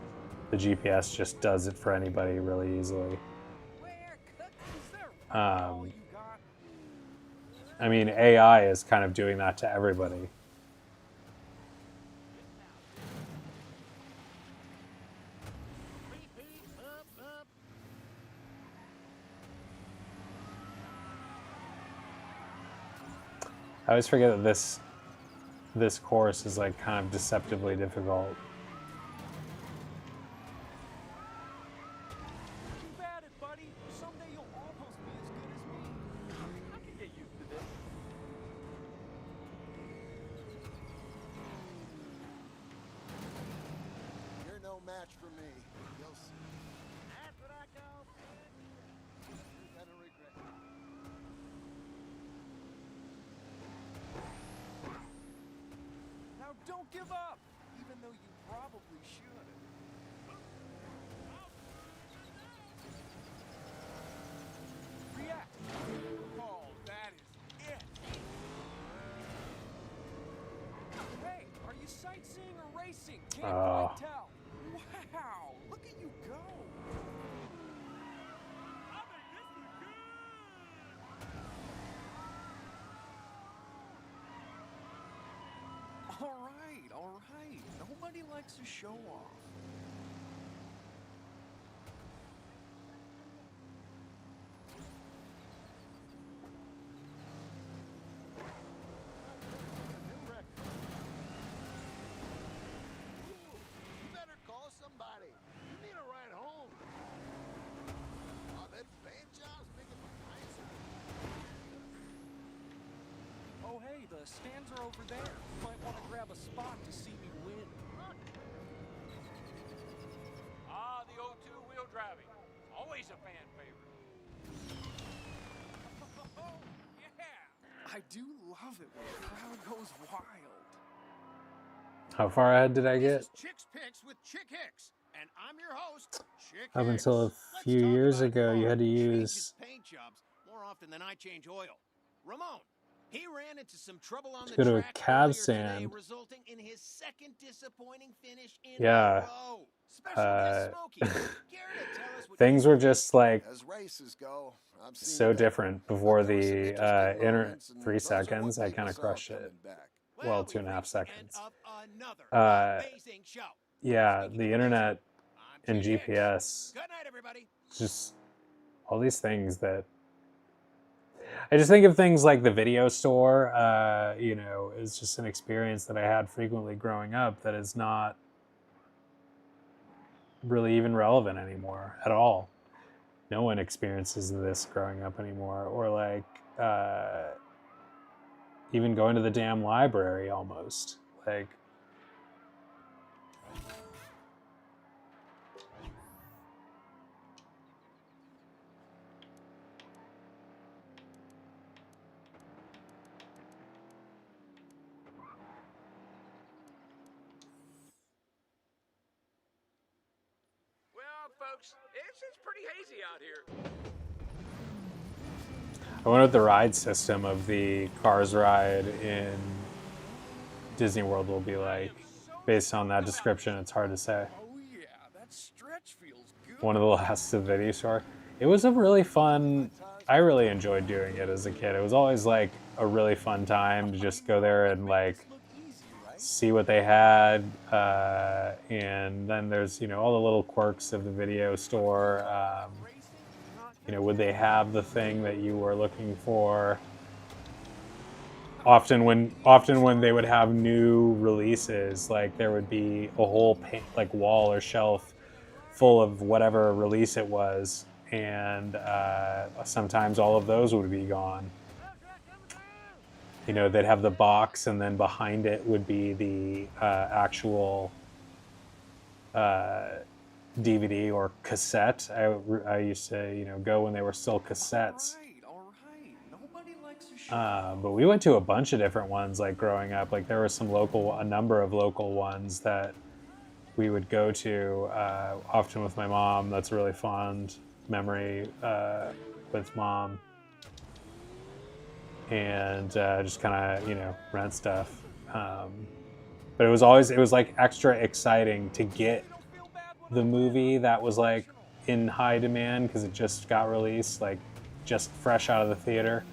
the GPS just does it for anybody really easily. I mean, AI is kind of doing that to everybody. I always forget that this course is like kind of deceptively difficult. Keep at it, buddy. Someday you'll almost be as good as me. I can get used to this. You're no match for me. You'll see. That's what I call You're gonna regret it. Now don't give up, even though you probably should. React. Oh, that is it. Hey, are you sightseeing or racing? Can't Oh. quite tell. Wow, look at you go. All right. Nobody likes to show off. You better call somebody. You need a ride home. Oh, that paint job's making my eyes hurt. Oh, hey, the stands are over there. You might want to grab a spot to see me win. Ah, the old two-wheel driving. Always a fan favorite. Oh, yeah! I do love it when the crowd goes wild. How far ahead did I get? This is Chick's Picks with Chick Hicks, and I'm your host, Chick Up Hicks. until a Let's few talk years about ago, you had to Ramon. use Changes paint jobs more often than I change oil. Ramon, he ran into some trouble on the go to a track cab earlier today, stand. resulting in his second disappointing finish in Yeah. a row. Special guest Smokey. Care to tell us what Things you were just like As races go, I've seen so it all. different before But there were some the interesting inner moments, and 3 those are what seconds. I people kind of saw crushed it. coming back. Well, we've 2.5 reached the end seconds. of another Uh, amazing show. Yeah, Speaking the of internet I'm and Chick Hicks. GPS, Good night, everybody. just all these things that I just think of things like the video store. You know, is just an experience that I had frequently growing up that is not really even relevant anymore at all. No one experiences this growing up anymore, or like even going to the damn library almost. Like, Well, folks, it's pretty hazy out here. I wonder what the ride system of the Cars ride in Disney World will be like. Based on that description, it's hard to say. Oh, yeah, that stretch feels good. One of the last of the video store. It was a really fun. I really enjoyed doing it as a kid. It was always like a really fun time to just go there and like Look easy, right? see what they had, and then there's all the little quirks of the video store. You know, would they have the thing that you were looking for? Often when they would have new releases, like there would be a whole like wall or shelf full of whatever release it was, and sometimes all of those would be gone. You know, they'd have the box, and then behind it would be the actual DVD or cassette. I used to, you know, go when they were still cassettes. All right. Nobody likes a show. But we went to a bunch of different ones, like growing up. Like there were a number of local ones that we would go to often with my mom. That's a really fond memory with mom. And just kind of, you know, rent stuff. But it was like extra exciting to get the movie that was like in high demand because it just got released, like just fresh out of the theater.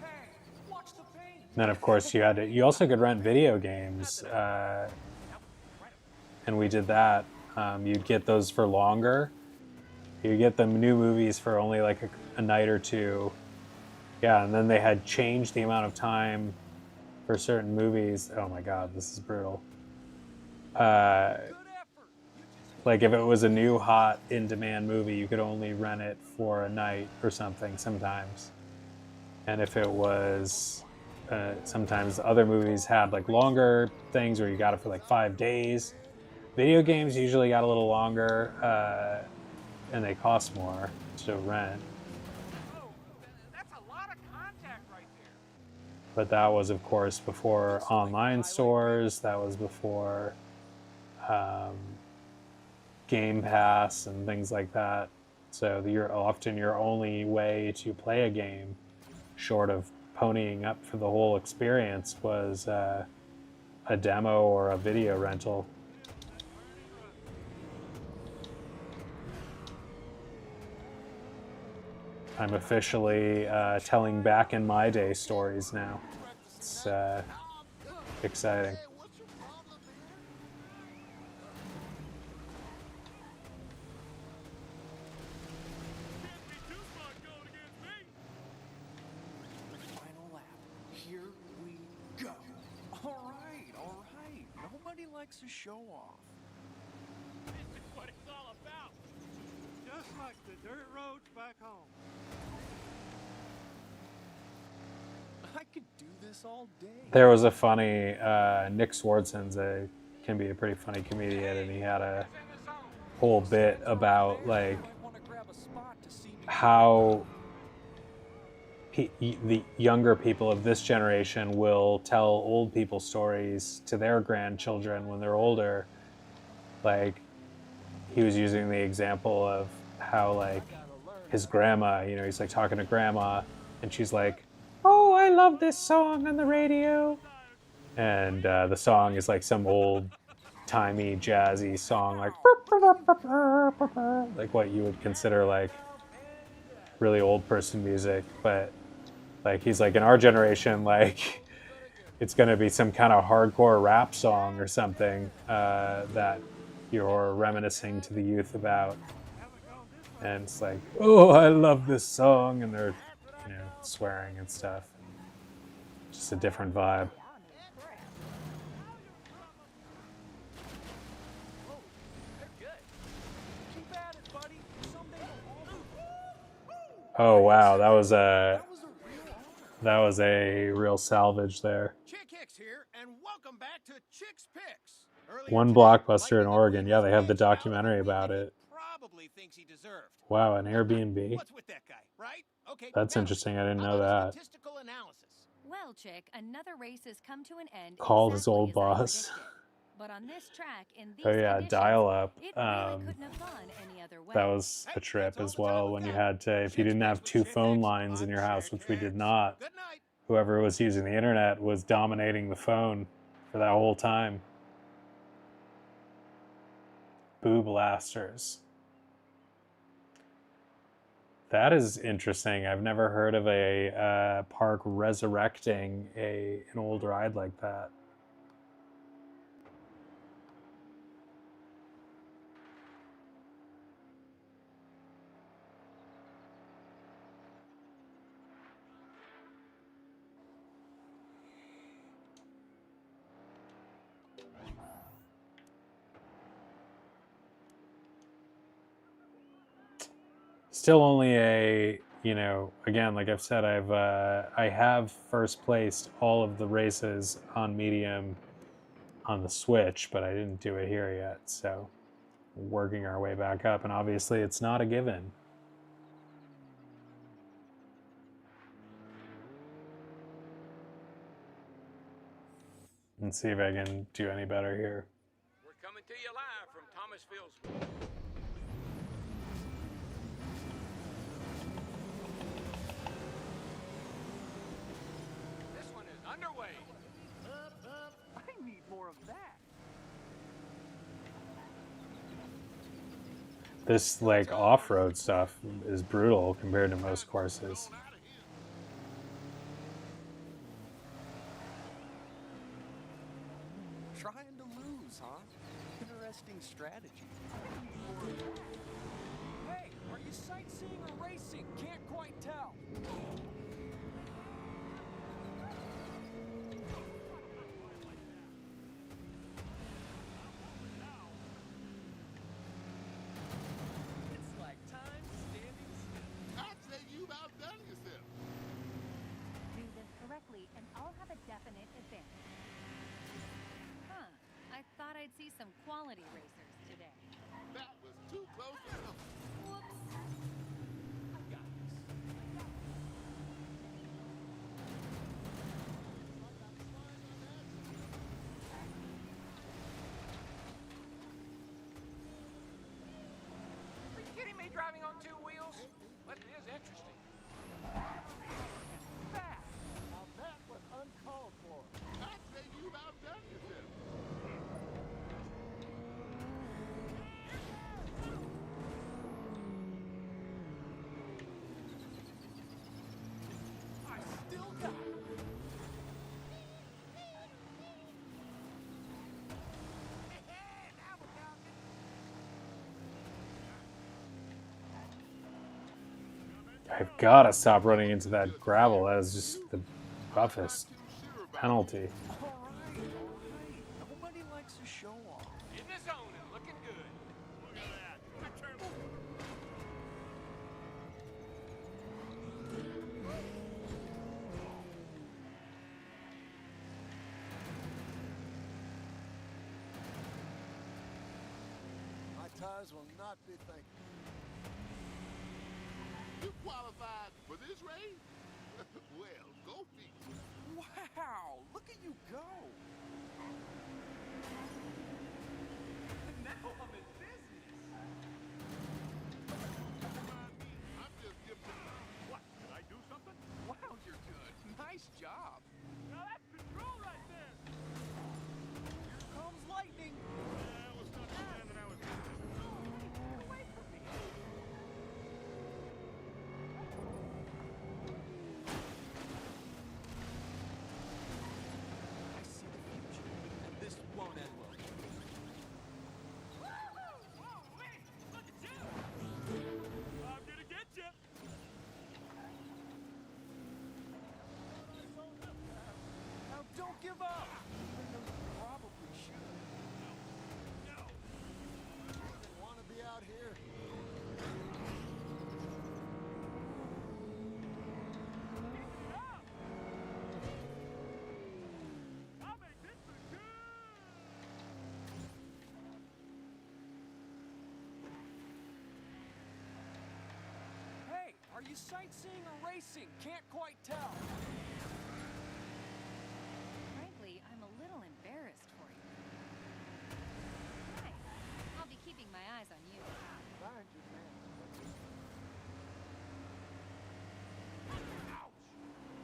And then of course you also could rent video games, and we did that. You'd get those for longer. You get the new movies for only like a night or two. Yeah, and then they had changed the amount of time for certain movies. Oh my god, this is brutal. Like if it was a new hot in-demand movie, you could only rent it for a night or something sometimes. And if it was, sometimes other movies had like longer things where you got it for like 5 days. Video games usually got a little longer, and they cost more to rent. That's a lot of contact right there. But that was, of course, before online stores. That was before Game Pass and things like that. So often your only way to play a game, short of ponying up for the whole experience, was a demo or a video rental. I'm officially telling back in my day stories now. It's exciting. Hey, what's your problem here? Can't be too smart going against me. Final lap. Here we go. All right. Nobody likes a show off. This is what it's all about. Just like the dirt roads back home. I could do this all day. There was a funny Nick Swartzen's can be a pretty funny comedian, and he had a whole bit about like Want to grab a spot to see me. how the younger people of this generation will tell old people stories to their grandchildren when they're older. Like he was using the example of how like his grandma, you know, he's like talking to grandma, and she's like, "Oh, I love this song on the radio," and the song is like some old timey jazzy song, like what you would consider like really old person music. But like he's like, in our generation, like it's gonna be some kind of hardcore rap song or something that you're reminiscing to the youth about. And it's like, "Oh, I love this song," and they're, you know, swearing and stuff. Just a different vibe. Keep at it, buddy. Someday we'll all Oh wow, that was That was a real honor. real salvage there. Chick Hicks here, and welcome back to Chick's Picks. Earlier One today, Blockbuster in Lightning Oregon. Yeah, they have the McQueen was documentary out about that it. he probably thinks he deserved. Wow, an Airbnb. What's with that guy, right? Okay. That's now, interesting. I didn't how know about a that. statistical analysis? Well, Chick, another race has come to an end. Called his exactly old as I boss. predicted. But on this track, in these Oh yeah, conditions, dial up. it really couldn't have gone any other way. That was a trip as well, when you had to, if you didn't have two phone lines in your house, which we did not, Good night. whoever was using the internet was dominating the phone for that whole time. Boo blasters. That is interesting. I've never heard of a park resurrecting an old ride like that. Still only a, again, like I've said, I have first placed all of the races on medium on the Switch, but I didn't do it here yet. So working our way back up, and obviously it's not a given. Let's see if I can do any better here. We're coming to you live from Thomasville's. This one is underway. I need more of that. This like off-road stuff is brutal compared to most courses. Trying to lose, huh? Interesting strategy. Hey, are you sightseeing or racing? Can't quite tell. It's like time standing still. I'd say you've outdone yourself. Do this correctly, and I'll have a definite advantage. Huh. I thought I'd see some quality racers today. That was too close to something. Whoops. I got this. Are you kidding me driving on two wheels? But it is interesting. That. Now that was uncalled for. I'd say you've outdone yourself. I still got it. Now we're talking. I've got to stop running into that gravel. That is just the toughest penalty. All right. Nobody likes a show off. In the zone and looking good. Look at that. Good turn. My tires will not be thankful. You qualified for this race? Well, go figure. Wow, look at you go. Now I'm in business. I'm just giving What? Did I do something? Wow, you're good. Nice job. Now that's control right there. Here comes lightning. I was not the man that I was. Get away from me. I see the future, and this won't end well. Whoa, wait! Look at you! I'm gonna get you! Now don't give up. Even though you probably should. No! want to be out here. Stop! I'll make this look good! Hey, are you sightseeing or racing? Can't quite tell. Frankly, I'm a little embarrassed for you. Hi. I'll be keeping my eyes on you. Find your man.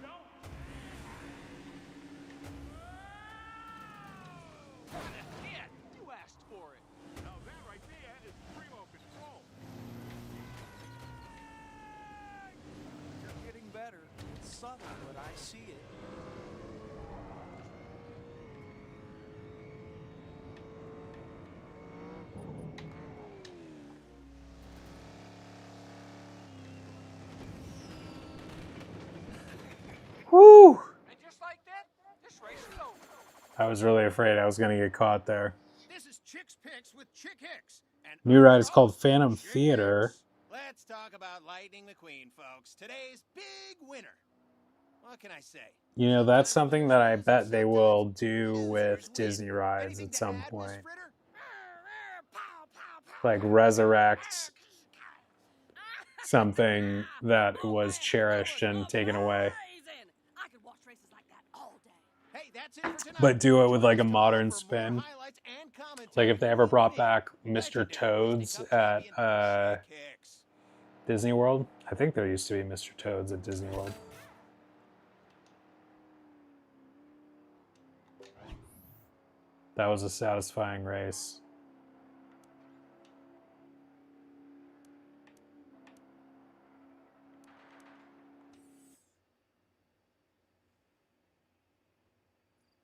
Don't! What a hit! You asked for it. Now that right there is primo control. You're getting better. It's subtle, but I see it. Woo! And just like that, this race is over. I was really afraid I was going to get caught there. This is Chick's Picks with Chick Hicks. And New I'm ride your is called host, Phantom Chick Theater. Hicks. Let's talk about Lightning McQueen, folks. Today's big winner. What can I say? You know, that's Sometimes something winners that I lose, bet and they sometimes will do losers with win. Disney rides Anything at to some add, Miss point. Fritter? Pow, pow, pow, Like pow. resurrect something that was cherished and taken away. I could watch races like that all day. Hey, that's it for tonight. But do it with Join like a us tomorrow modern for more spin. highlights and commentary Like if they from ever brought me, back Mr. legendary Toads Disney Cup at champion Chick Hicks. Disney World. I think there used to be Mr. Toads at Disney World. That was a satisfying race.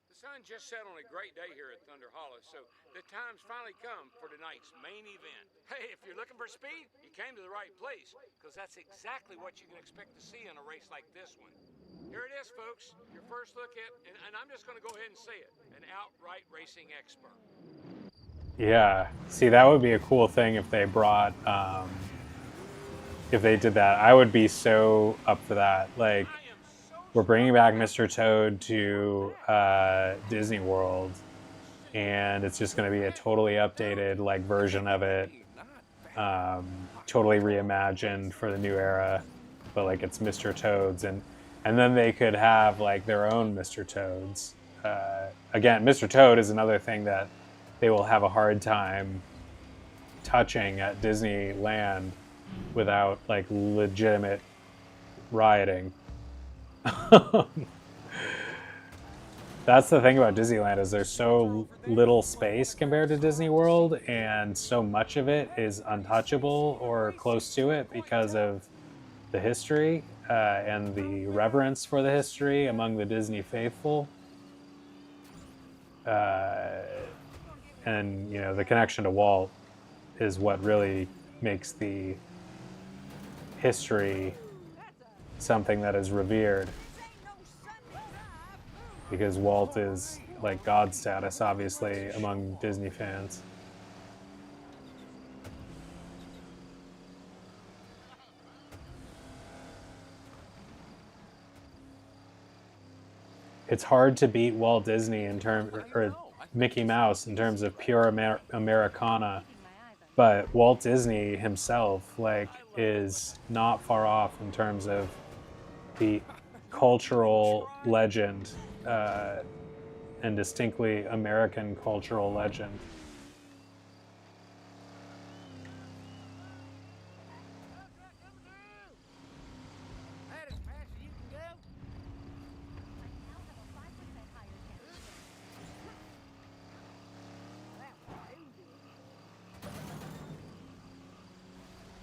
The sun just set on a great day here at Thunder Hollow, so the time's finally come for tonight's main event. Hey, if you're looking for speed, you came to the right place, because that's exactly what you can expect to see in a race like this one. Here it is, folks. Your first look at, and I'm just going to go ahead and say it, an outright racing expert. Yeah. See, that would be a cool thing if they brought, if they did that. I would be so up for that. Like, I am so we're bringing back Mr. Toad to Disney World, and it's just going to be a totally updated like version of it, totally reimagined for the new era. But like it's Mr. Toads, and then they could have like their own Mr. Toads. Again, Mr. Toad is another thing that they will have a hard time touching at Disneyland without like legitimate rioting. That's the thing about Disneyland is there's so little space compared to Disney World, and so much of it is untouchable or close to it because of the history and the reverence for the history among the Disney faithful. And you know, the connection to Walt is what really makes the history something that is revered, because Walt is like God status, obviously, among Disney fans. It's hard to beat Walt Disney in terms, or Mickey Mouse in terms of pure Americana, but Walt Disney himself like is not far off in terms of the cultural legend and distinctly American cultural legend. That is fast as you can go. I now have a 5% higher chance.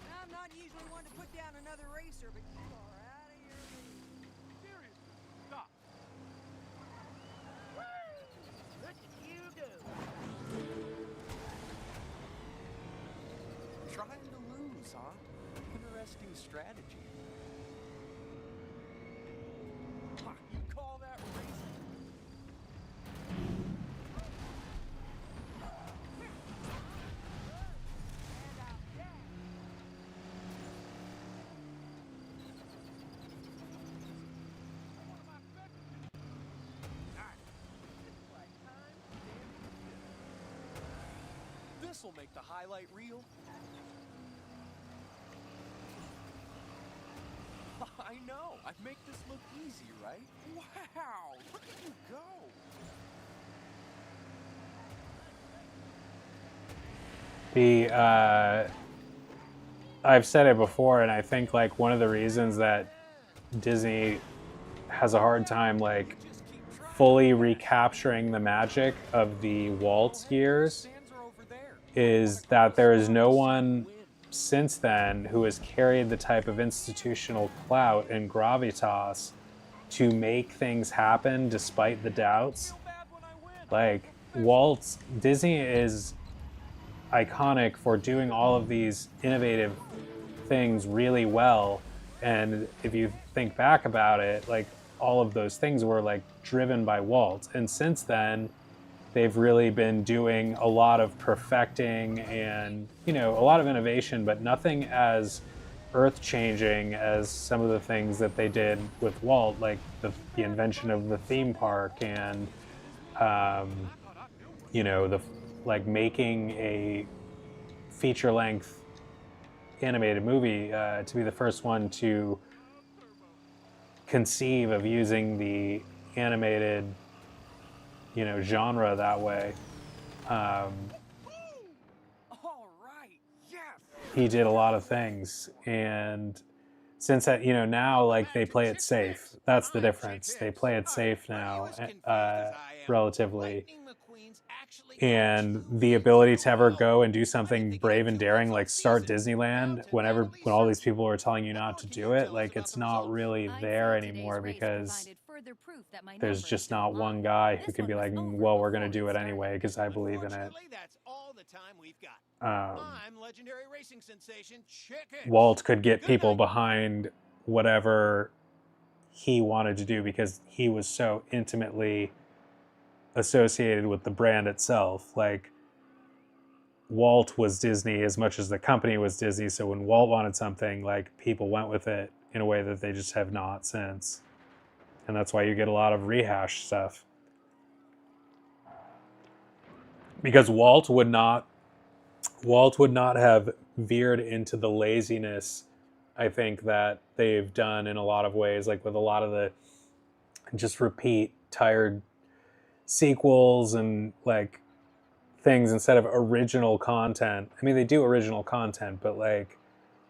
I'm not usually one to put down another racer, but you are out of your league. Seriously, stop. Look at you go. Trying to lose, huh? Interesting strategy. Ha, you call that racing? This'll make the highlight reel. I know. I'd make this look easy, right? Wow! Look at you go! I've said it before, and I think like one of the reasons that Disney has a hard time like fully recapturing the magic of the Walt years is that there is no one since then who has carried the type of institutional clout and gravitas to make things happen despite the doubts. Like Disney is iconic for doing all of these innovative things really well, and if you think back about it, like all of those things were like driven by Walt, and since then they've really been doing a lot of perfecting and, you know, a lot of innovation, but nothing as earth-changing as some of the things that they did with Walt, like the invention of the theme park and, um, you know, like making a feature-length animated movie, to be the first one to conceive of using the animated, you know, genre that way. Um, All right, yes. he did a lot of things, and since that, you know, now like they play it safe. That's the difference. They play it safe Are you as now, confused as I am? relatively. Lightning McQueen's actually got And 2 the weeks ability to to ever go. go and do I've been something thinking brave of and 2 months daring, off like start season. Disneyland, Mountain when all these research. people are telling you What not more to can you do it, tell us like about it's the not results? really I'd there say today's anymore race because provided further proof that my there's numbers just don't not one lie. guy who This can one be was like, over well, we're going before to do it it started. anyway because I believe in it. Unfortunately, that's all the time we've got. Um, I'm legendary racing sensation Chickens. Walt could get Good people night. behind whatever he wanted to do because he was so intimately associated with the brand itself. Like Walt was Disney as much as the company was Disney. So when Walt wanted something, like people went with it in a way that they just have not since. And that's why you get a lot of rehash stuff. Because Walt would not have veered into the laziness, I think, that they've done in a lot of ways, like with a lot of the just repeat tired sequels and like things instead of original content. I mean, they do original content, but like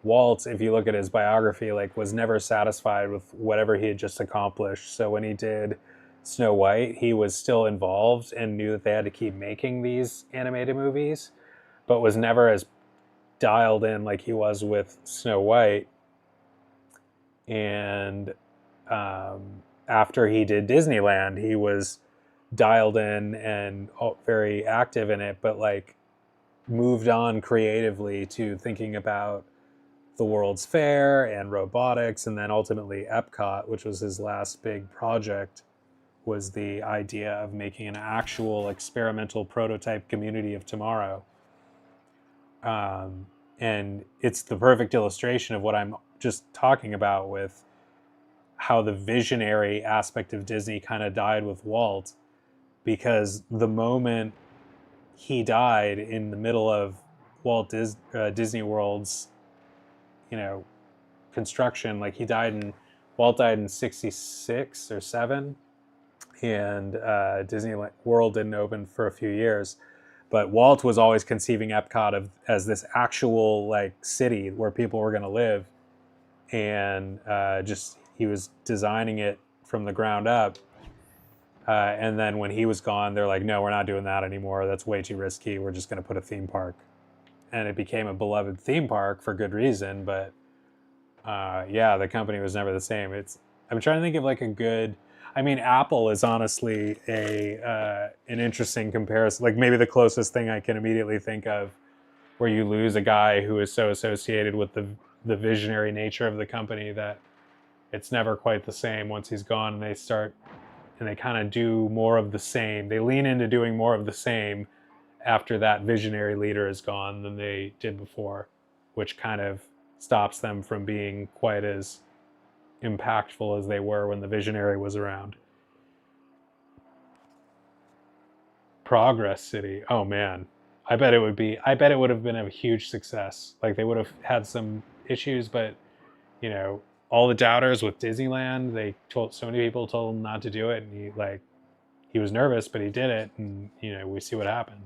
Walt, if you look at his biography, like was never satisfied with whatever he had just accomplished. So when he did Snow White, he was still involved and knew that they had to keep making these animated movies, but was never as dialed in like he was with Snow White. And after he did Disneyland, he was dialed in and very active in it, but like moved on creatively to thinking about the World's Fair and robotics, and then ultimately Epcot, which was his last big project, was the idea of making an actual experimental prototype community of tomorrow. And it's the perfect illustration of what I'm just talking about with how the visionary aspect of Disney kind of died with Walt, because the moment he died in the middle of Disney World's, you know, construction, like Walt died in 66 or 7, and Disney World didn't open for a few years. But Walt was always conceiving Epcot as this actual like city where people were going to live, and just he was designing it from the ground up. And then when he was gone, they're like, no, we're not doing that anymore. That's way too risky. We're just going to put a theme park. And it became a beloved theme park for good reason. But yeah, the company was never the same. I'm trying to think of like a good. I mean, Apple is honestly an interesting comparison. Like maybe the closest thing I can immediately think of, where you lose a guy who is so associated with the visionary nature of the company that it's never quite the same once he's gone, and they kind of do more of the same. They lean into doing more of the same after that visionary leader is gone than they did before, which kind of stops them from being quite as impactful as they were when the visionary was around. Progress City. Oh man. I bet it would have been a huge success. Like they would have had some issues, but you know, all the doubters with Disneyland, so many people told him not to do it, and he was nervous, but he did it, and you know, we see what happened.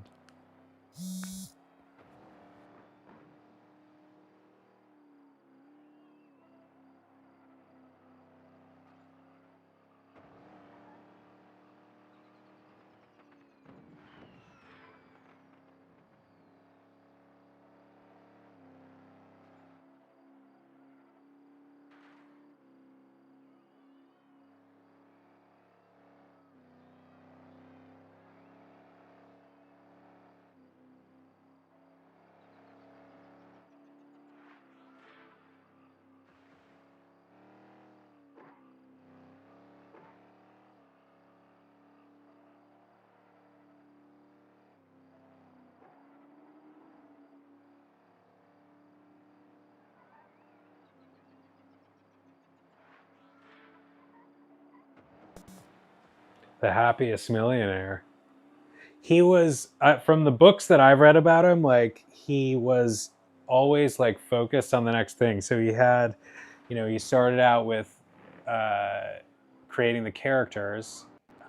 The happiest millionaire. He was from the books that I've read about him, like he was always like focused on the next thing. So he had, he started out with creating the characters,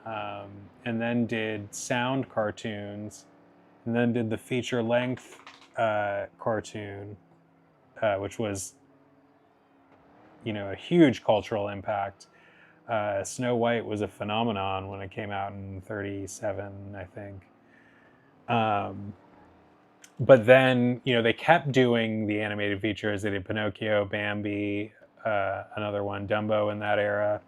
and then did sound cartoons, and then did the feature length cartoon, which was, a huge cultural impact. Snow White was a phenomenon when it came out in 37, I think. But then, they kept doing the animated features. They did Pinocchio, Bambi, another one, Dumbo in that era.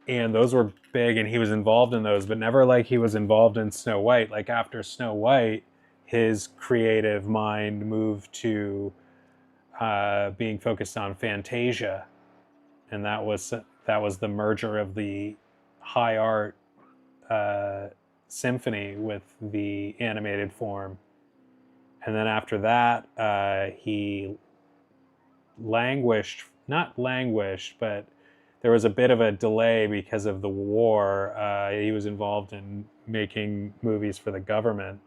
And those were big, and he was involved in those, but never like he was involved in Snow White. Like after Snow White, his creative mind moved to being focused on Fantasia, and that was the merger of the high art symphony with the animated form. And then after that, he not languished, but there was a bit of a delay because of the war. He was involved in making movies for the government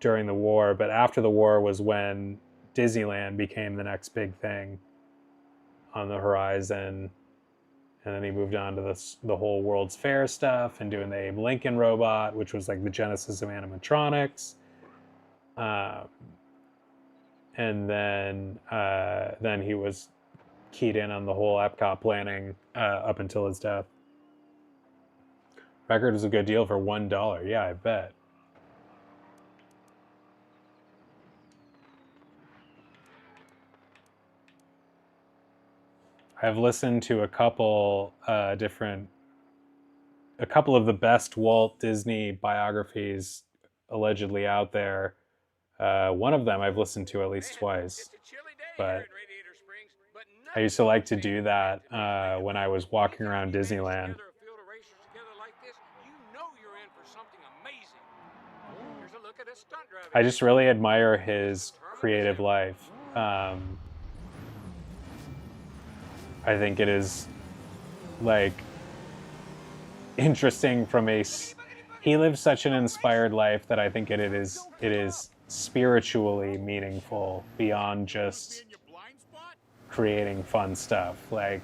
during the war, but after the war was when Disneyland became the next big thing on the horizon. And then he moved on to the whole World's Fair stuff and doing the Abe Lincoln robot, which was like the genesis of animatronics. And then he was keyed in on the whole Epcot planning up until his death. Record was a good deal for $1. Yeah, I bet. I've listened to a couple of the best Walt Disney biographies allegedly out there. One of them I've listened to at least twice, but I used to like to do that when I was walking around Disneyland. I just really admire his creative life. I think it is like interesting he lives such an inspired life that I think it is spiritually meaningful beyond just creating fun stuff. Like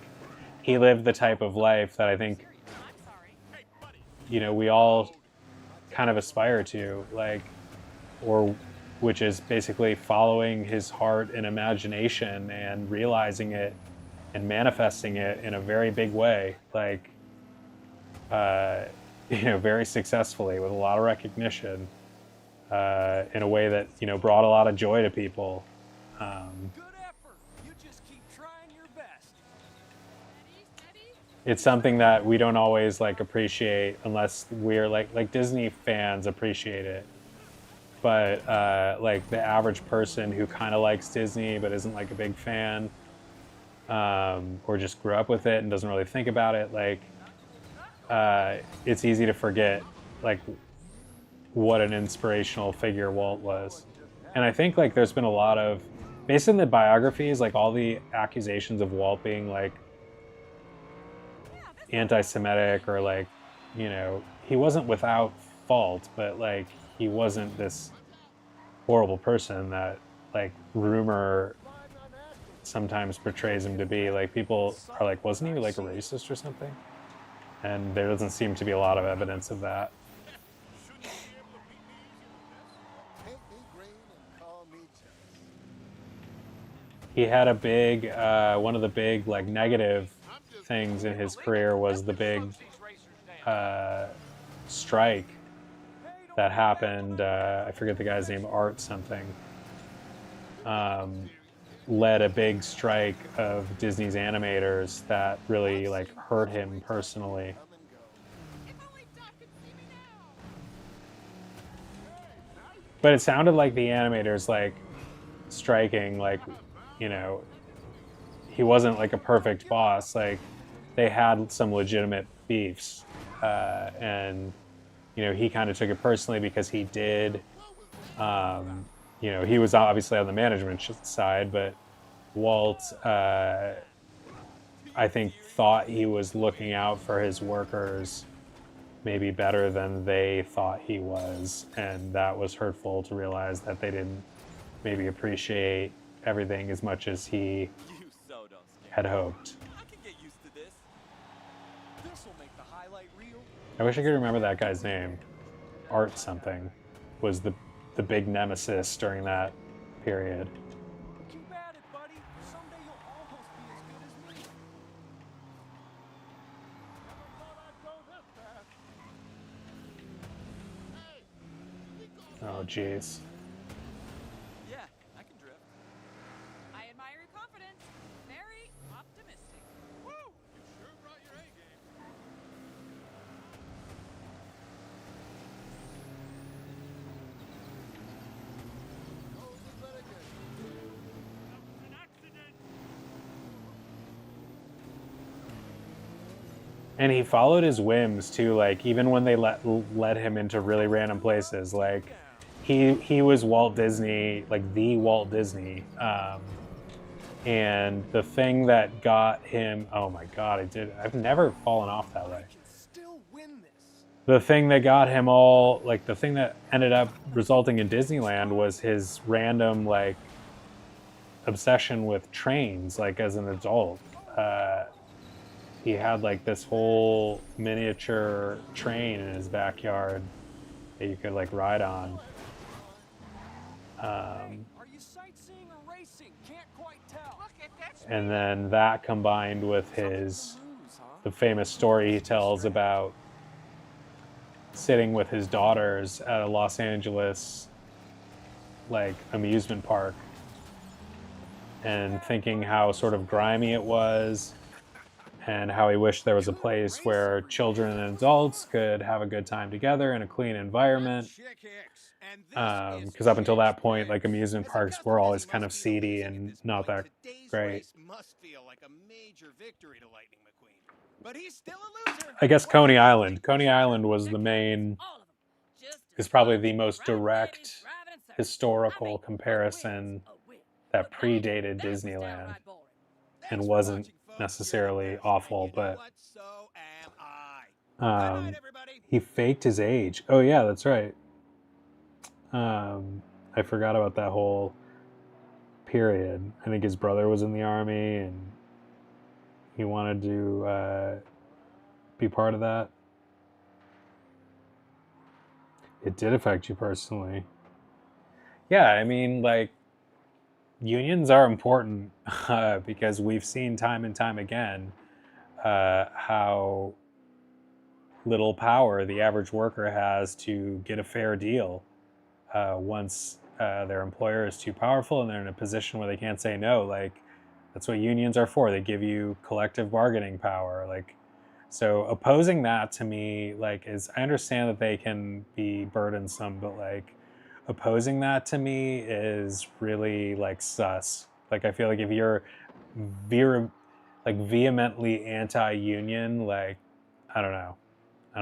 he lived the type of life that I think we all kind of aspire to, like, or which is basically following his heart and imagination and realizing it and manifesting it in a very big way, like very successfully with a lot of recognition, in a way that brought a lot of joy to people. Good effort. You just keep trying your best. It's something that we don't always like appreciate unless we're like Disney fans appreciate it, but like the average person who kind of likes Disney but isn't like a big fan, or just grew up with it and doesn't really think about it, like it's easy to forget like what an inspirational figure Walt was. And I think like there's been a lot of, based on the biographies, like all the accusations of Walt being like anti-Semitic, or like, he wasn't without fault, but like he wasn't this horrible person that like rumor sometimes portrays him to be. Like people are like, wasn't he like a racist or something? And there doesn't seem to be a lot of evidence of that. He had a big, one of the big like negative things in his career was the big strike that happened. I forget the guy's name, Art something. Led a big strike of Disney's animators that really like hurt him personally. But it sounded like the animators like striking, like, he wasn't like a perfect boss. Like they had some legitimate beefs, and he kind of took it personally because he did. He was obviously on the management side, but Walt, I think, thought he was looking out for his workers maybe better than they thought he was, and that was hurtful to realize that they didn't maybe appreciate everything as much as he You so don't scare had me. hoped. I can get used to this. This'll make the highlight reel. I wish I could remember that guy's name. Art something was the big nemesis during that period. Keep at it, buddy. Someday you'll almost be as good as me. Never thought I'd go this fast. Oh, jeez. Yeah, I can drift. I admire your confidence. Very optimistic. Woo! You sure brought your A game. That was an accident. And he followed his whims too, like even when they led him into really random places. Like he was Walt Disney, like the Walt Disney. And the thing that got him, oh my god, I've never fallen off that way. I can still win this. The thing that got him all, like the thing that ended up resulting in Disneyland was his random like obsession with trains, like as an adult. He had like this whole miniature train in his backyard that you could like ride on. Are you sightseeing or racing? Can't quite tell. Look at that. And then that combined with the famous story he tells about sitting with his daughters at a Los Angeles like amusement park and thinking how sort of grimy it was and how he wished there was a place where children and adults could have a good time together in a clean environment. Because up until that point, like amusement parks were always kind of seedy and not that great. Must feel like a major victory to Lightning McQueen. But he's still a loser. I guess Coney Island. Coney Island was the main, All of them. Just is probably the most direct historical comparison that predated Disneyland and wasn't necessarily awful, but So am I. Good night, everybody. he faked his age. Oh yeah, that's right. I forgot about that whole period. I think his brother was in the army and he wanted to be part of that. It did affect you personally. Yeah, I mean, like, unions are important because we've seen time and time again how little power the average worker has to get a fair deal once their employer is too powerful and they're in a position where they can't say no. Like, that's what unions are for. They give you collective bargaining power. Like, so opposing that to me, like, is, I understand that they can be burdensome, but like opposing that to me is really like sus. Like, I feel like if you're vehemently anti-union, like, I don't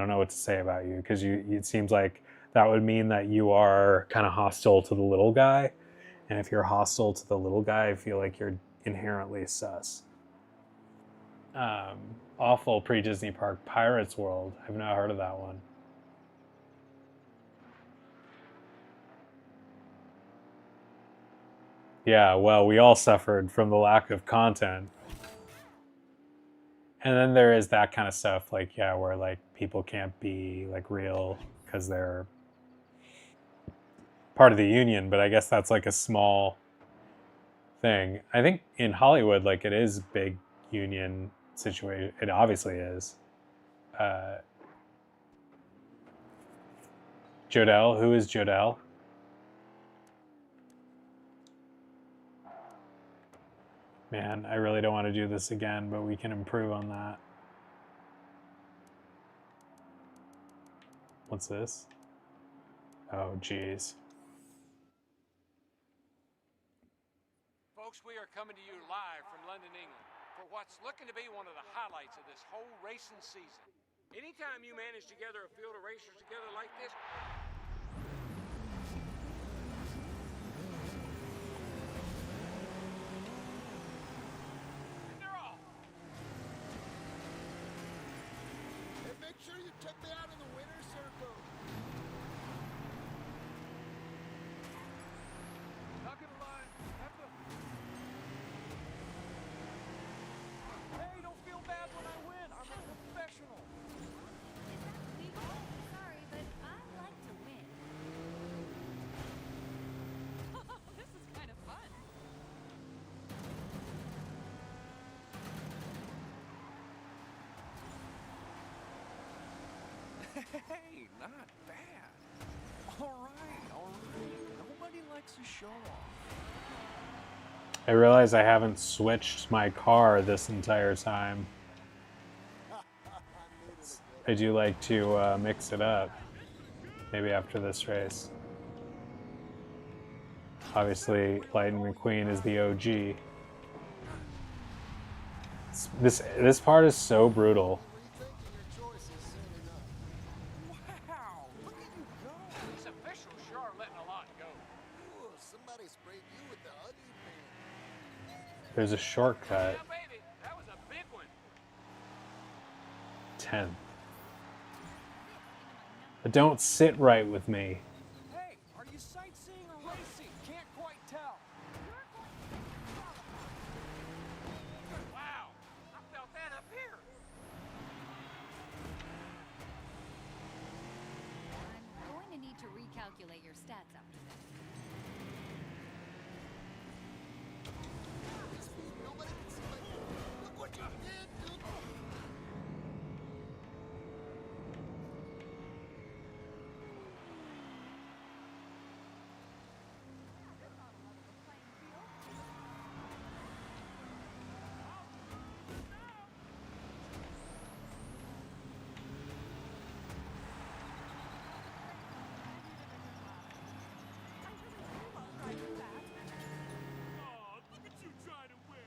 know what to say about you, because it seems like that would mean that you are kind of hostile to the little guy, and if you're hostile to the little guy, I feel like you're inherently sus. Awful pre-Disney park, Pirates World. I've not heard of that one. Yeah, well, we all suffered from the lack of content. And then there is that kind of stuff, like, yeah, where like people can't be like real because they're part of the union, but I guess that's like a small thing. I think in Hollywood, like, it is big union situation. It obviously is. Jodelle, who is Jodelle? Man, I really don't want to do this again, but we can improve on that. What's this? Oh, geez. Folks, we are coming to you live from London, England, for what's looking to be one of the highlights of this whole racing season. Anytime you manage to gather a field of racers together like this, and they're all Check me out in the winner's circle. Not gonna lie, hey, don't feel bad when I win. I'm a professional. Is that legal? Sorry, but I like to win. This is kind of fun. Hey, not bad. All right. Nobody likes to show off. I realize I haven't switched my car this entire time. I do like to mix it up. Maybe after this race. Obviously, Lightning McQueen is the OG. This part is so brutal. Rethinking your choices soon enough. Wow, look at you go. These officials sure are letting a lot go. Ooh, somebody sprayed you with the onion paint. There's a shortcut. Yeah, baby, that was a big one. 10th. But don't sit right with me. Hey, are you sightseeing or racing? Can't quite tell. Wow, I felt that up here. I'm going to need to recalculate your stats after this. Nobody can see my... Look what you did, dude. Oh, look at you trying to win.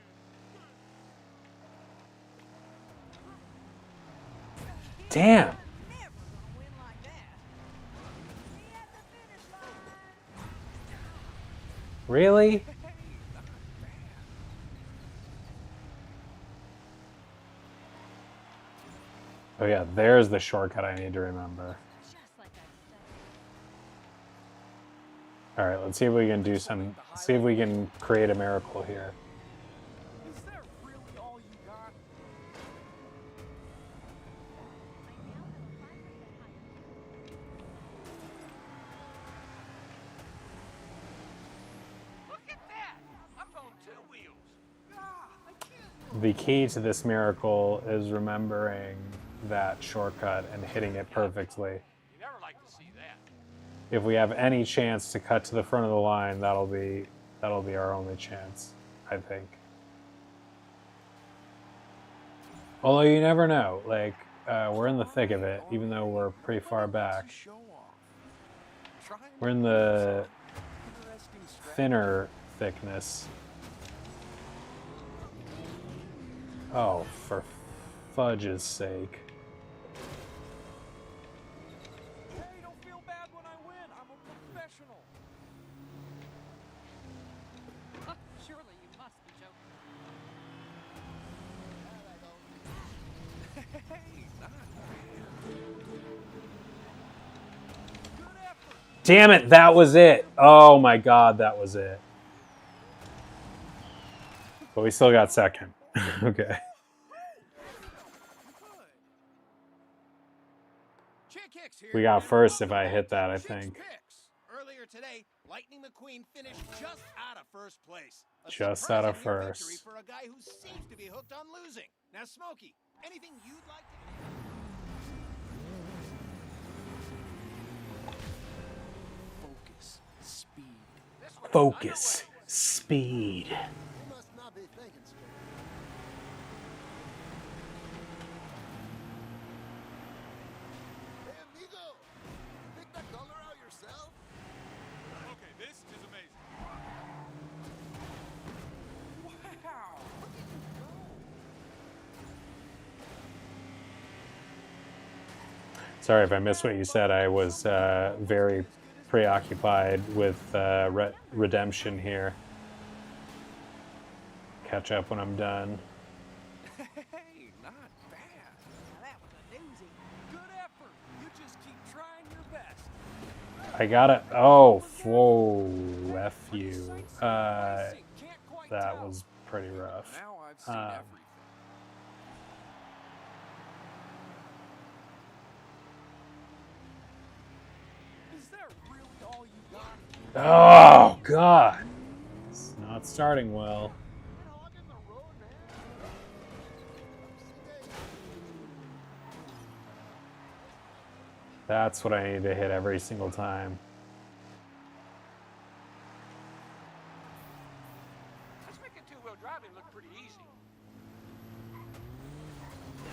Damn. Never gonna win like that. He at the finish line. Really? Oh yeah, there's the shortcut I need to remember. Just like I said. All right, let's see if we can do some. See if we can create a miracle here. Is that really all you got? I now have a 5% higher. Look at that. I'm on two wheels. Ah, I can't. The key to this miracle is remembering that shortcut and hitting it perfectly. You never like to see that. If we have any chance to cut to the front of the line, that'll be our only chance, I think. Although you never know. Like we're in the thick of it, even though we're pretty far back. Show off. Trying We're in the interesting strategy. thinner thickness. Oh, for fudge's sake. Hey, don't feel bad when I win. I'm a professional. Surely you must be joking. Hey, not bad. Good effort. Damn it, that was it. Oh my god, that was it. But we still got second. Okay. Chick Hicks here. We got and first if welcome I hit back that, I to Chick's think. Picks. Earlier today, Lightning McQueen finished just out of first place. A Just out of surprising near victory first. for a guy who seems to be hooked on losing. Now, Smokey, anything you'd like to... Focus. Speed. This one's Focus. underway. Speed. You must not be thinking straight. Hey, amigo. Pick that color out yourself? Okay, this is amazing. Wow. Look at you go. Sorry if I missed what you said. I was very preoccupied with redemption here. Catch up when I'm done. Hey, not bad. Now that was a doozy. Good effort. I got it. Oh, whoa, F you. That was pretty rough. Now I've seen Um, everything. Is that really all you got? Oh, God. It's not starting well. Quit hogging the road, man. That's what I need to hit every single time. Let's make two-wheel driving look pretty easy.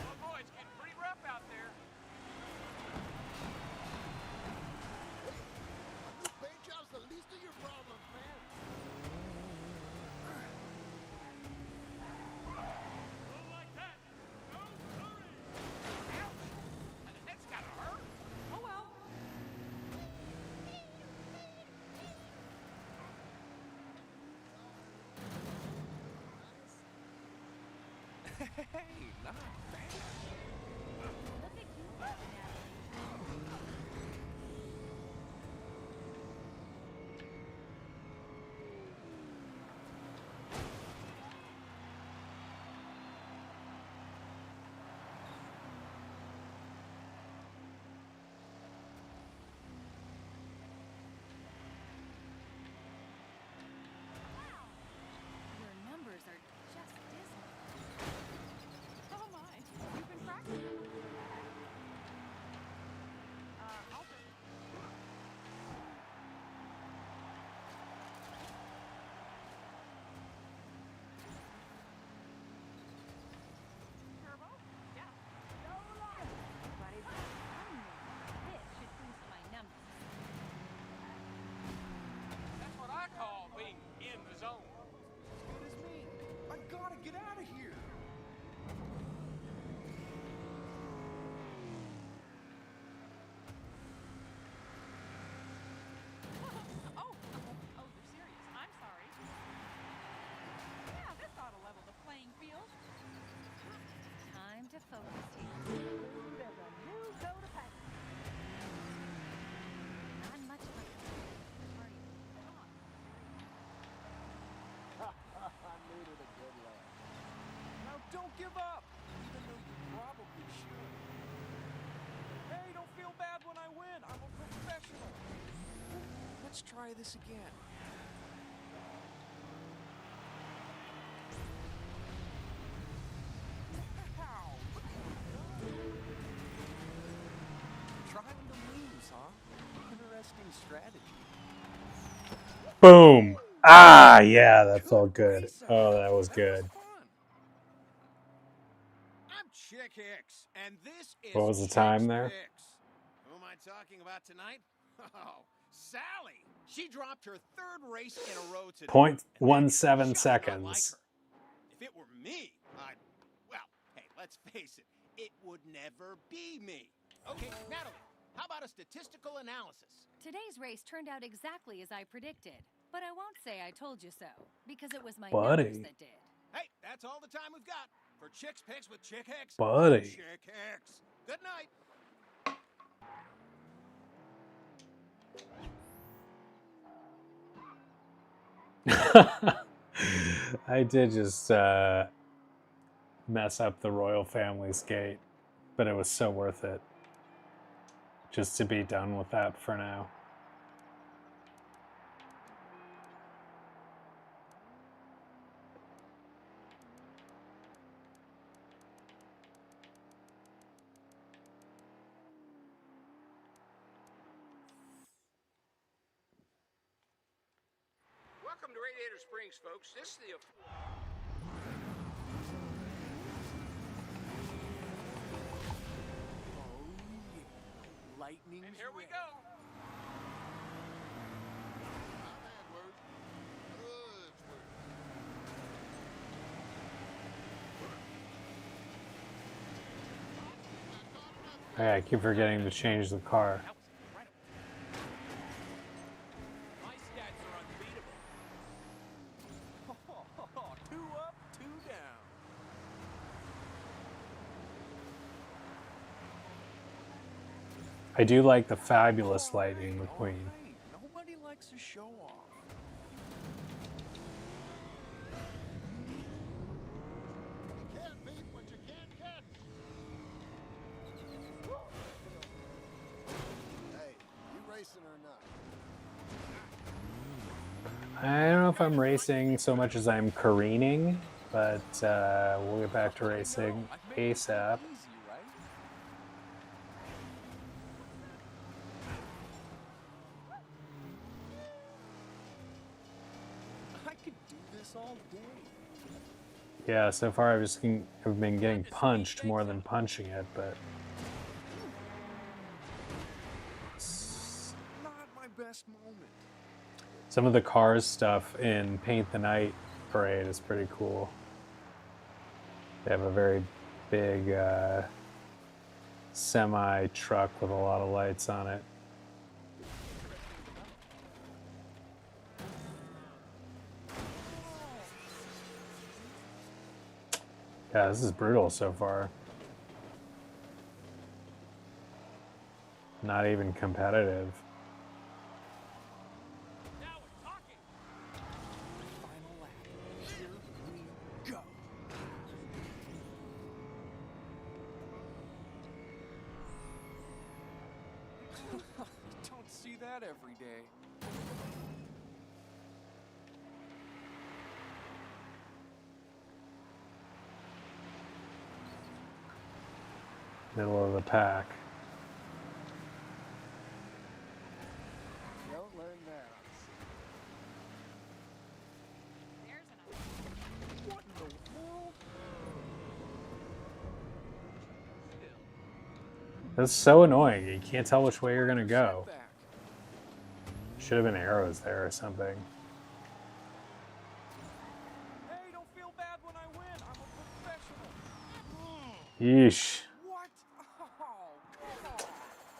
Oh boy, it's getting pretty rough out there. A new paint job's the least of your problems, man. Don't like that. No, hurry. That's gotta hurt. Oh well. Hey, not bad. Look at you, Natalie. Wow, your numbers are just dismal. Oh my. You've been practicing. I'll just... Turbo? Yeah. No lie. But it's fun. This should boost my numbers. That's what I call being in the zone. As good as me. I gotta get out of here. Oh, you're serious. I'm sorry. Yeah, this ought to level the playing field. Time to focus here. There's a new coat of paint. Not much of a party. I needed a good laugh. Now don't give up, even though you probably should. Hey, don't feel bad when I win. I'm a professional. Let's try this again. Wow. Trying to lose, huh? Interesting strategy. Boom. Ah, yeah, that felt good. race Oh, out. that was good. fun. I'm Chick Hicks, and this is What was the time there? Hicks. Who am I talking about tonight? Oh, Sally. She dropped her third race in a row today. and that is 0.17 just not like seconds. her. If it were me, well, hey, let's face it, it would never be me. Okay, Natalie, how about a statistical analysis? Today's race turned out exactly as I predicted. But I won't say I told you so, because it was my Buddy. numbers that did. Hey, that's all the time we've got for Chick's Picks with Chick Hicks. Buddy. Chick Hicks. Good night. I did just mess up the royal family's gate, but it was so worth it just to be done with that for now. Welcome to Radiator Springs, folks. This is the Oh, yeah. Lightning. and here we go. My man work. Good work. Hey, I keep forgetting to change the car. That was incredible. My stats are unbeatable. Two up, two down. I do like the fabulous Lightning McQueen. Alright, nobody likes a show off. You can't beat what you can't catch. Hey, you racing or not? I don't know if I'm racing so much as I'm careening, but we'll get back to racing I've made this look ASAP. easy, right? I could do this all day. Yeah, so far I've been getting punched more than punching it, but Not my best moment. some of the Cars stuff in Paint the Night Parade is pretty cool. They have a very big semi truck with a lot of lights on it. Yeah, this is brutal so far. Not even competitive. Now we're talking. Final lap. Here we go. Don't see that every day. Middle of the pack. Don't learn that. There's What in the world? That's so annoying. You can't tell which way you're gonna go. Setback. Should have been arrows there or something. Hey, don't feel bad when I win. I'm a professional. Yeesh. What? Oh, come on.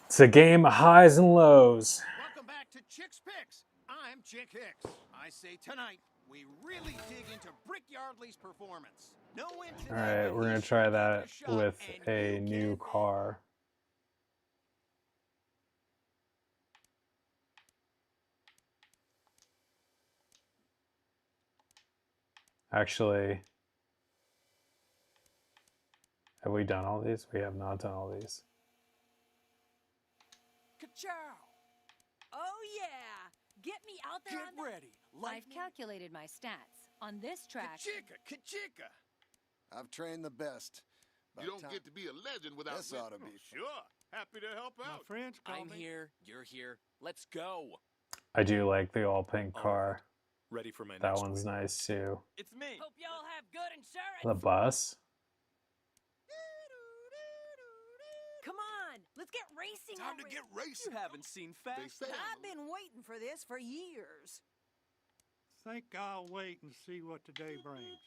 It's a game of highs and lows. Welcome back to Chick's Picks. I'm Chick Hicks. I say tonight we really dig into Brick Yardley's performance. No incident. All right, we're gonna try that with a new car. Actually, have we done all these? We have not done all these. Ka-chow. Oh yeah! Get me out there Get on the... ready. I've Lightning. calculated my stats. On this track, Kachika, Kachika. I've trained the best. You don't get to be a legend without This ought to be fun. Sure. Happy to help My out. friends call I'm me. here. You're here. Let's go. I do like the all pink car. Ready for my That next one's win. nice too. It's me. Hope y'all have good insurance. The bus. Come on, let's get racing Time to already. get racing. You haven't seen They fast. say I've been waiting for this for years. Think I'll wait and see what today brings.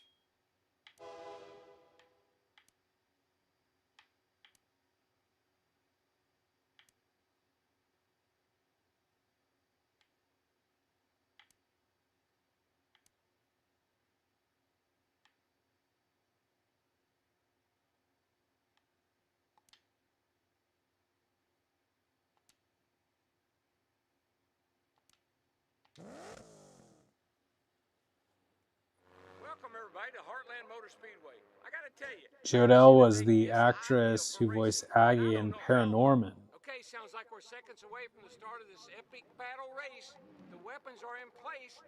Welcome everybody to Heartland Motor Speedway. I gotta tell you, Jodelle was the actress who voiced Aggie in Paranorman. Okay, sounds like we're seconds away from the start of this epic battle race. The weapons are in place.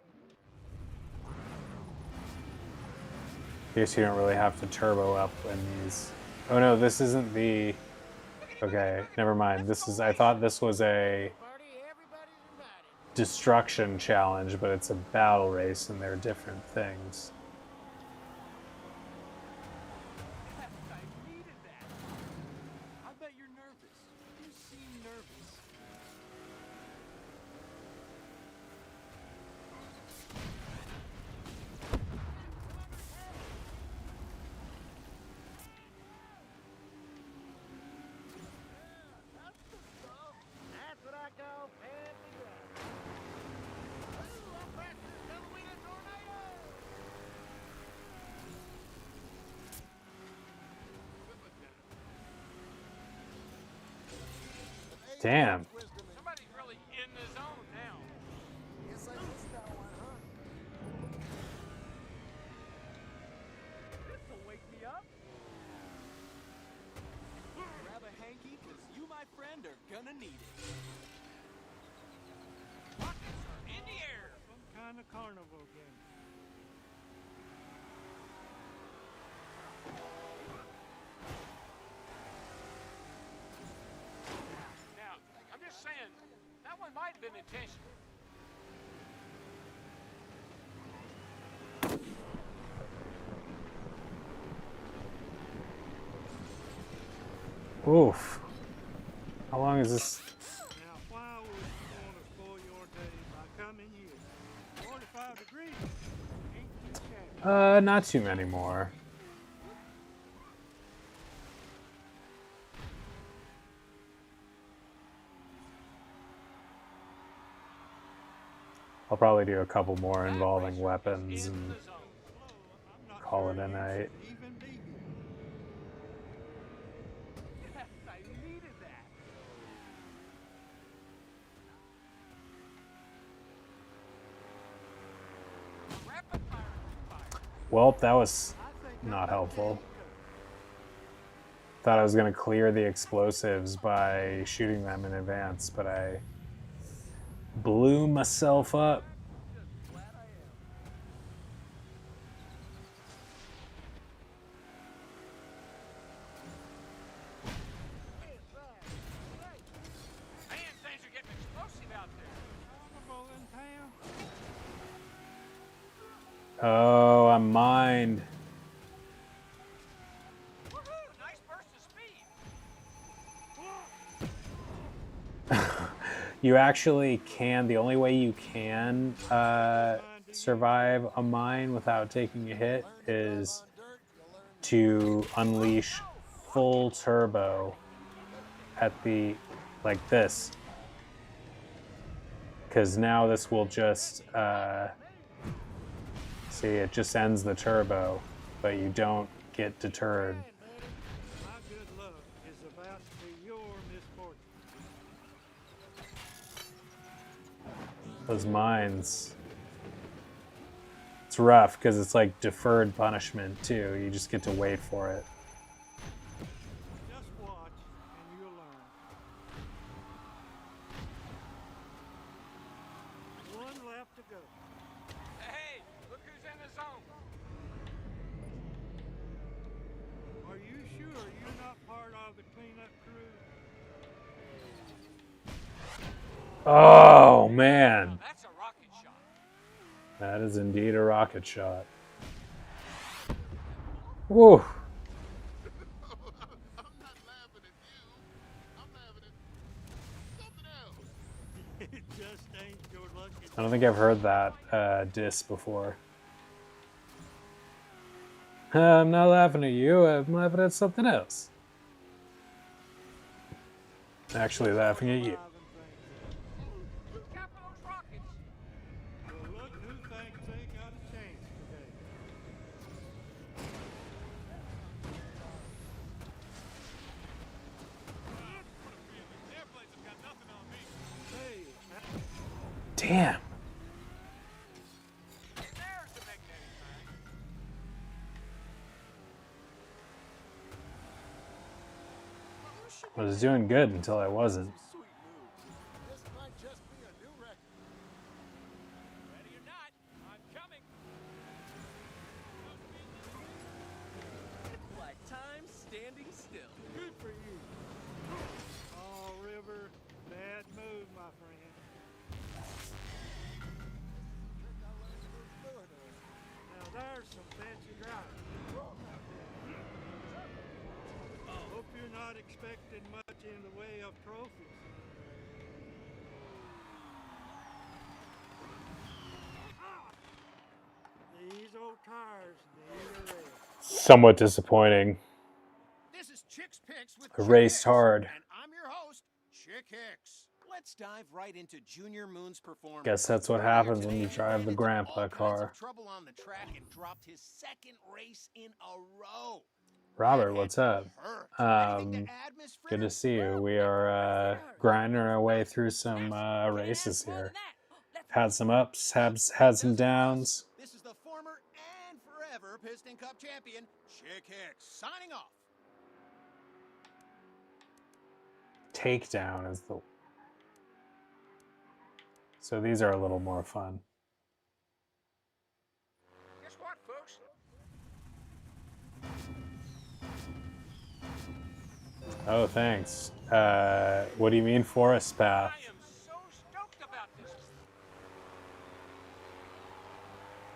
I guess you don't really have to turbo up in these. Oh no, this isn't the. Okay, never mind. This is. I thought this was a Party, everybody's invited. destruction challenge, but it's a battle race and they're different things. I needed that. I bet you're nervous. You seem nervous. That's what I call family drive. Ooh, I'm practicing Halloween tornado. Damn. Somebody's really in the zone now. Guess I missed that one, huh? This'll wake me up. Grab a hanky, cause you, my friend, are gonna need it. Rockets are in the air. Some kind of carnival game. Now, I'm just saying, that one might have been intentional. Oof. How long is this? Now, why would you want to spoil your day by coming here? 45 degrees. Ain't too shabby. Not too many more. I'll probably do a couple more involving weapons and call it a night. Even be here. Yes, I needed that. Rapid fire. Well, that was not helpful. Thought I was going to clear the explosives by shooting them in advance, but I blew myself up. Glad I am. Man, things are getting explosive out there. Carnival in town. Oh, I'm mined. Woohoo! Nice burst of speed. You actually can, the only way you can survive a mine without taking a hit is to unleash full turbo at the, like this. Because now this will just, see, it just ends the turbo, but you don't get deterred. My good luck is about to be your misfortune. Those mines. It's rough because it's like deferred punishment too. You just get to wait for it. Just watch and you'll learn. One left to go. Hey, look who's in the zone. Are you sure you're not part of the cleanup crew? Oh man, That's a rocket shot. that is indeed a rocket shot. Woo. I'm not laughing at you. I'm laughing at something else. It just ain't your lucky. I don't think I've heard that diss before. I'm not laughing at you, I'm laughing at something else. Actually laughing at you. Cap those rockets. Well, look who thinks they got a chance today. Their place has got nothing on me. Hey, Damn. There's the magnetic mine. I was doing good until I wasn't. Sweet move. This might just be a new record. Ready or not, I'm coming. Like time standing still. good for you. Oh, River, bad move, my friend. Think I learned a little fluid on it. Now there's some fancy driving. Hope you're not expecting much in the way of trophies. These old tires need a rest. Somewhat disappointing. This is Chicks Picks with I Chick raced Hicks, hard. and I'm your host, Chick Hicks. Let's dive right into Junior Moon's performance. Guess that's what Earlier happens when today, you he drive ran the into grandpa all kinds car. of trouble on the track and dropped his second race in a row. Robert, what's up? Anything to add, Miss Good Fritter? to see you. We are grinding our way through some races here. Had some ups, had some downs. This is the former and forever Piston Cup champion, Chick Hicks, signing off. Takedown is the... So these are a little more fun. Guess what, folks? Oh, thanks. What do you mean forest path? I am so stoked about this.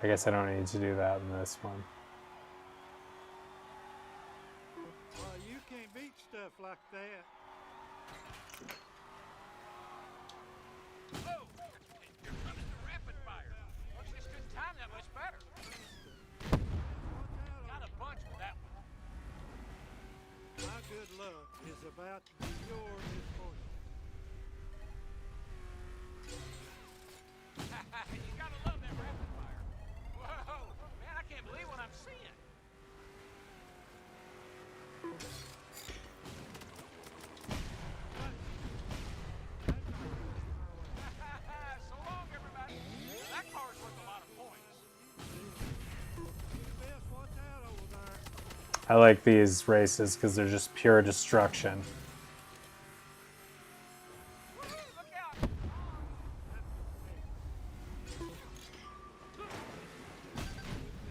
I guess I don't need to do that in this one. You can't beat stuff like that. Oh, here comes the rapid fire. Looks this couldn't time that much better. Got a bunch with that one. My good luck is about to be your misfortune. You gotta love that rapid fire. Whoa, man, I can't believe what I'm seeing. So long, everybody. That car's worth a lot of points. Best watch out over there. I like these races because they're just pure destruction. Woo-hoo, look out. You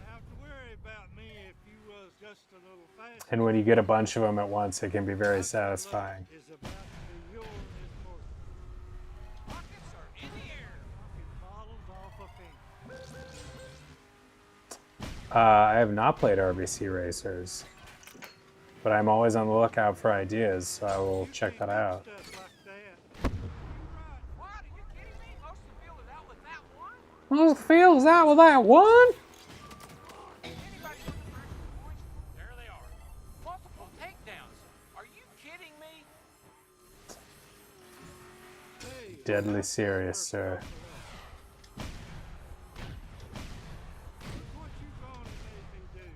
have to worry about me if you was just a little faster. And when you get a bunch of them at once, it can be very satisfying. Is about to be your misfortune. Rockets are in the air. Knocking bottles off a fence. I have not played RBC Racers, but I'm always on the lookout for ideas, so I will check that out. Stuff like that. What? Are you kidding me? Most of the field is out with that one? Well, the field's out with that one? Anybody looking for extra points? There they are. Multiple takedowns. Are you kidding me? Hey, Deadly serious, sir. what you gonna make me do?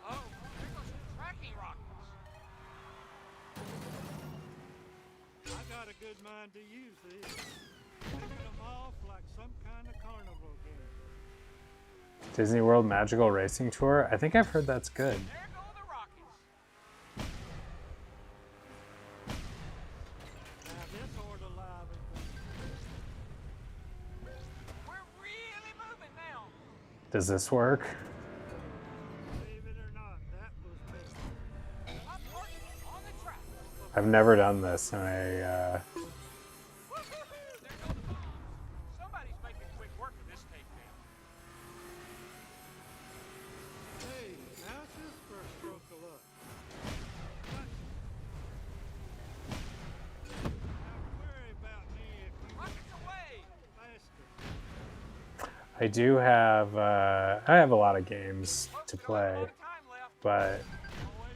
Oh, there goes some tracking rockets. I got a good mind to use this. Taking them off like some kind of carnival game. Disney World Magical Racing Tour? I think I've heard that's good. There go the rockets. Now this ought to liven things. We're really moving now. Does this work? Believe it or not, that was me. Up north, on the track. I've never done this, and I, Woo-hoo-hoo, there go the bombs. Somebody's making quick work of this takedown. Hey, how's this for a stroke of luck? Don't have to worry about me if you Rockets away. faster. I do have, I have a lot of games to Folks, got a play, lot of time left. but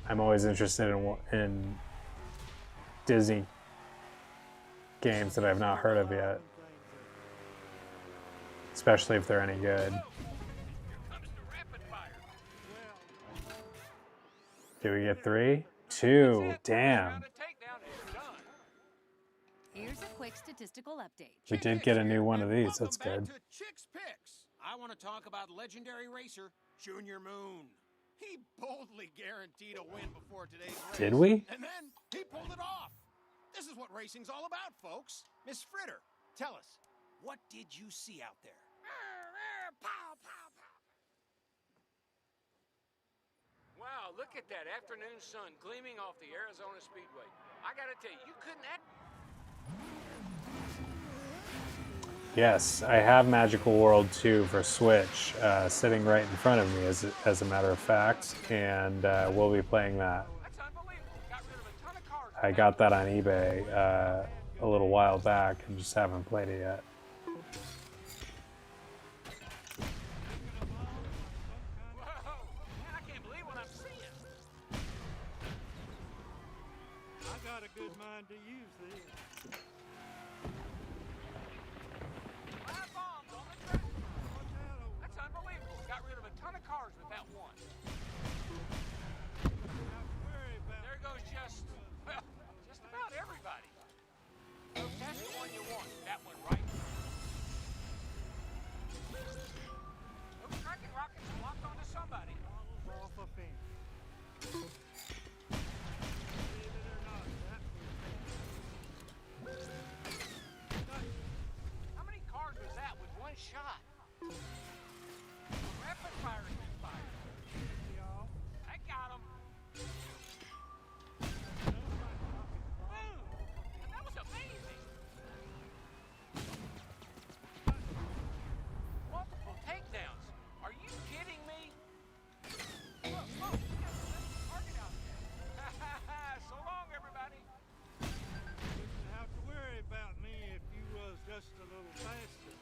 I'm always interested in Disney games that I've not heard of yet, especially if they're any good. Here comes the rapid fire. Did we get 3? 2. That's it. Damn. Round of takedown is done. Here's a quick statistical update. We did get a new one of these. That's Welcome good. back to Chick's Picks. I want to talk about legendary racer Junior Moon. He boldly guaranteed a win before today's race. Did we? And then he pulled it off. This is what racing's all about, folks. Miss Fritter, tell us, what did you see out there? Wow, look at that afternoon sun gleaming off the Arizona Speedway. I gotta tell you, you couldn't act. Yes, I have Magical World 2 for Switch sitting right in front of me, as a matter of fact, and we'll be playing that. That's unbelievable. Got rid of a ton of cars. I got that on eBay a little while back and just haven't played it yet. Whoa, man, I can't believe what I'm seeing. I got a good mind to use this. Five bombs on the track. Watch out over That's unbelievable. got rid of a ton of cars with that one. Not to worry about There goes just, well, just about everybody. So that's the one you want, that one, right? Those cracking rockets locked onto somebody. off a fence. Believe it or not, that was How many cars was that with one shot? Rapid fire has been fired. y'all. I got him. Boom! That was amazing. Multiple takedowns. Are you kidding me? Look, look, we got the target out there. So long, everybody. Wouldn't have to worry about me if you was just a little faster.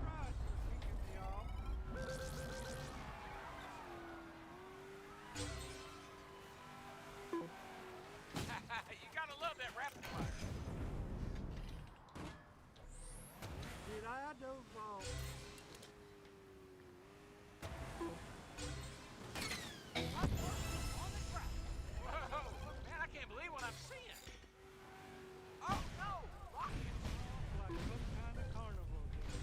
Right for kicking me off. You gotta love that rapid fire. Did I do wrong? On the track. Whoa, man, I can't believe what I'm seeing. Oh no, rockets. Like some kind of carnival game.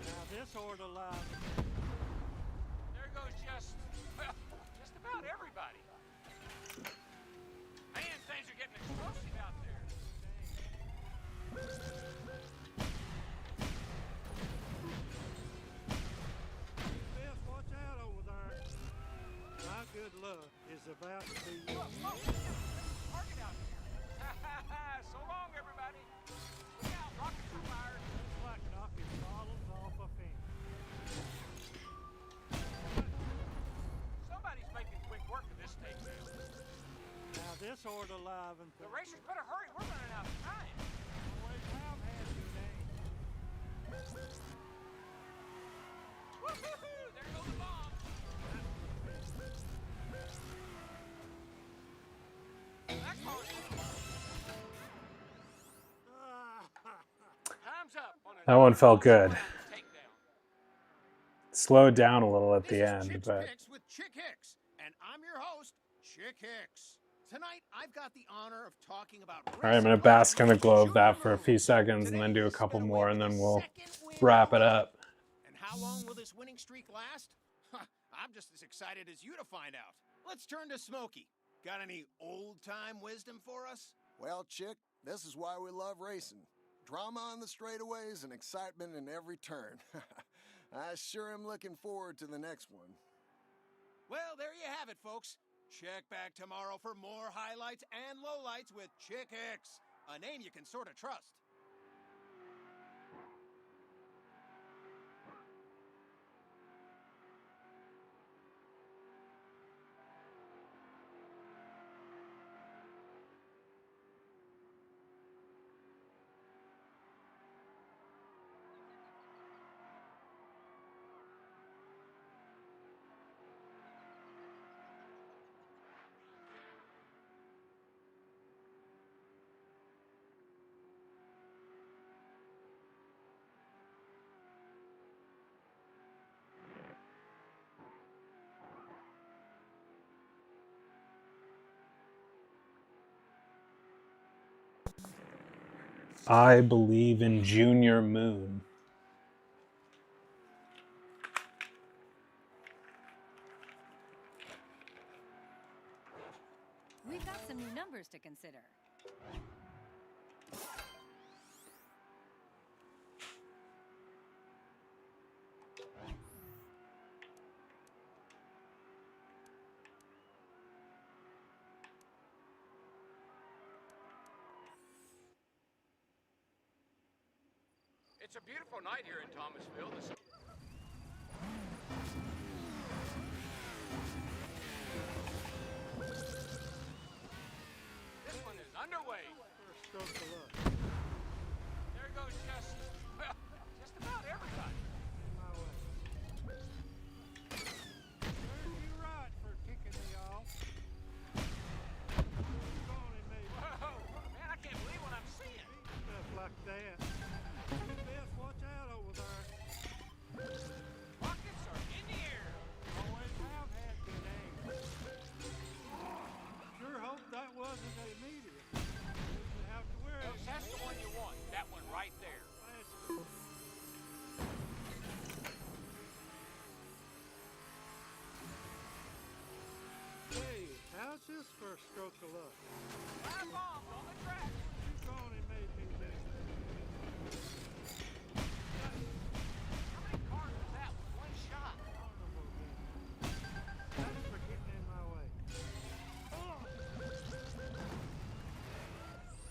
Now this ought to lie. There goes just, well, just about everybody. Man, things are getting explosive out there. Best watch out over there. My good luck is about to be Look, look, we got a target out here. So long, everybody. Look out, rockets are fired. just like knocking bottles off a fence. Somebody's making quick work of this takedown. Now this ought to liven The things. racers better hurry. We're running out of time. Always have had good aim. Woo-hoo-hoo! There goes the bomb. That car's time's up on That one felt good. takedown. Slowed down a little at This the is end, Chick's but Picks with Chick Hicks, and I'm your host, Chick Hicks. Tonight, I've got the honor of talking about. all right, I'm gonna bask in the glow of that for a few seconds and then do a couple more, and then we'll wrap it up. And how long will this winning streak last? I'm just as excited as you to find out. Let's turn to Smokey. Got any old-time wisdom for us? Well, Chick, this is why we love racing. Drama on the straightaways and excitement in every turn. I sure am looking forward to the next one. Well, there you have it, folks. Check back tomorrow for more highlights and lowlights with Chick Hicks, a name you can sort of trust. I believe in Junior Moon. We've got some new numbers to consider. It's a beautiful night here in Thomasville. This one is underway. First stroke of luck. There goes just, well, just about everybody. In my way. Serves you right for kicking me off. You're going in me. Whoa, man, I can't this for a stroke of luck? Live bombs on the track. You gone and made me do? How many cars was that with one shot? Carnival game. Thanks for getting in my way.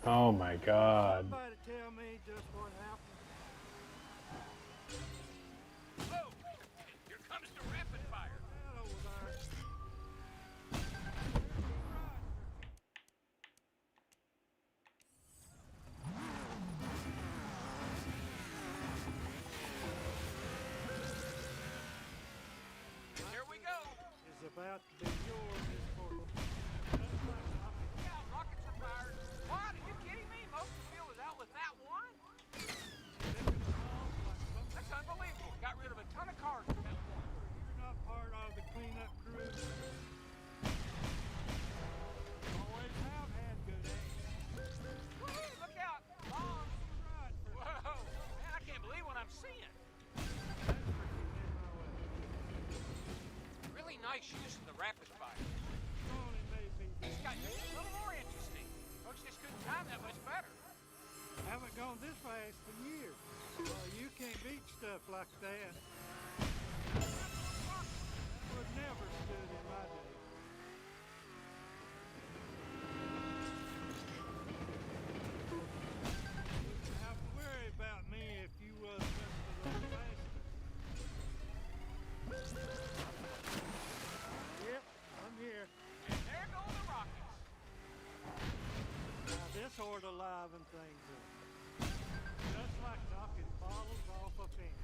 Oh my God. Somebody tell me just what happened. Whoa! Here comes the rapid fire. That over there. Here we go. Is about to be your misfortune. Look out, rockets are fired. What? Are you kidding me? Most of the field is out with that one? That's unbelievable. Got rid of a ton of cars with that one. You're not part of the cleanup crew. Always have had good aim. Woo-hoo, look out. Bombs. Right for Whoa. Man, I can't believe what I'm seeing. thanks for getting in my way. Really nice use of the rapid fire. Gone and made me do. This got just a little more interesting. Folks just couldn't time that much better. Haven't gone this fast in years. You can't beat stuff like that. Would never stood in my day. Wouldn't have to worry about me if you was just a little faster. Yep, I'm here. And there go the rockets. Now this ought to liven things up. Just like knocking bottles off a pen.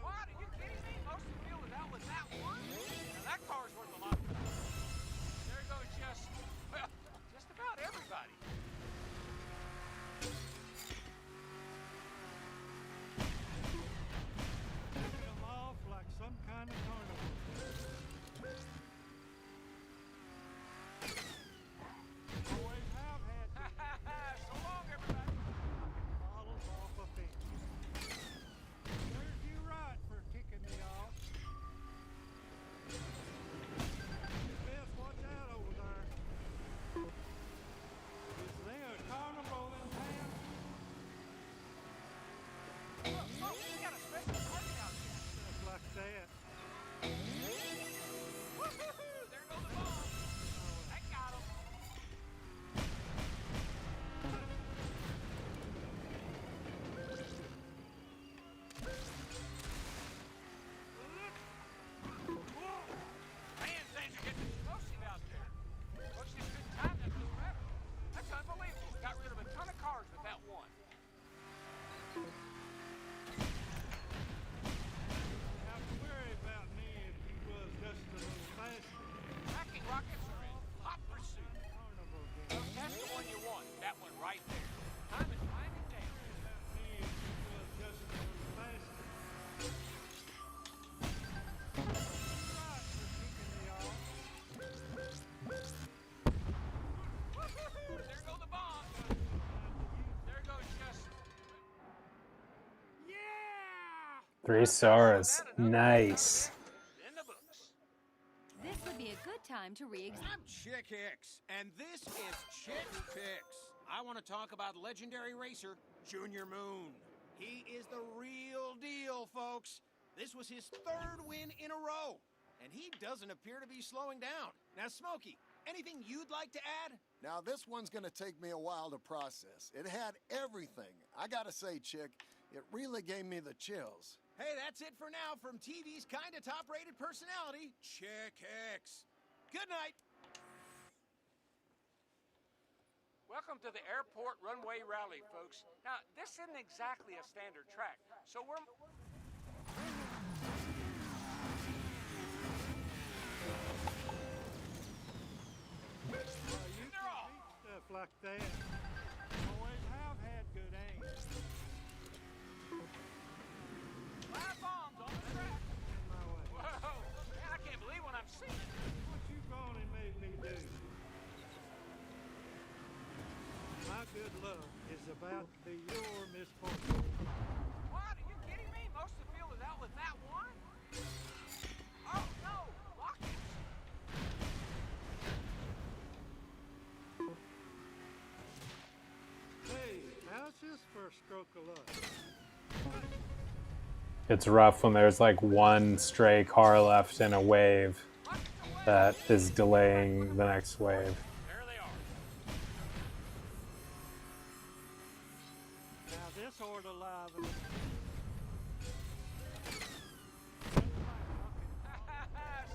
What? Are you kidding me? Most of the field is out with that one? Now that car's worth a lot. There goes well, just about everybody. Taking them off like some kind of carnival. Always have had good So long, everybody. bottles off a pen. Serves you right for kicking me off. Best watch out over there. Is there a carnival in town? Look, we got a special party out here. Stuff like that. Woo-hoo-hoo, there go the bombs. That got 'em. Man, things are getting explosive out there. Folks just couldn't time that much better. That's unbelievable. Got rid of a ton of cars with that one. Have to worry about me if he was just a little faster. Tracking rockets are in hot pursuit. Carnival game. Folks, that's the one you want. That one right there. Time is winding down. About me if he was just a little faster. Right for kicking me off. Woo-hoo-hoo, there go the bombs. There goes just... Yeah! 3 stars. Nice. In the books. This would be a good time to I'm Chick Hicks, and this is Chick Picks. I want to talk about legendary racer Junior Moon. He is the real deal, folks. This was his 3rd win in a row, and he doesn't appear to be slowing down. Now, Smokey, anything you'd like to add? Now, this one's gonna take me a while to process. It had everything. I gotta say, Chick, it really gave me the chills. Hey, that's it for now from TV's kinda top-rated personality, Chick Hicks. Good night. Welcome to the Airport Runway Rally, folks. Now, this isn't exactly a standard track, so we're... You They're can off. beat stuff like that. Always have had good aim. Live bombs on the track. In my way. Whoa, man, I can't believe what I'm seeing. What you gone and made me do? My good luck is about to be your misfortune. What? Are you kidding me? Most most of the field is out with that one? Oh no! Rockets! Hey, how's this for a stroke of luck? It's rough when there's like one stray car left in a wave that is delaying the next wave. There they are. Now this ought to liven it.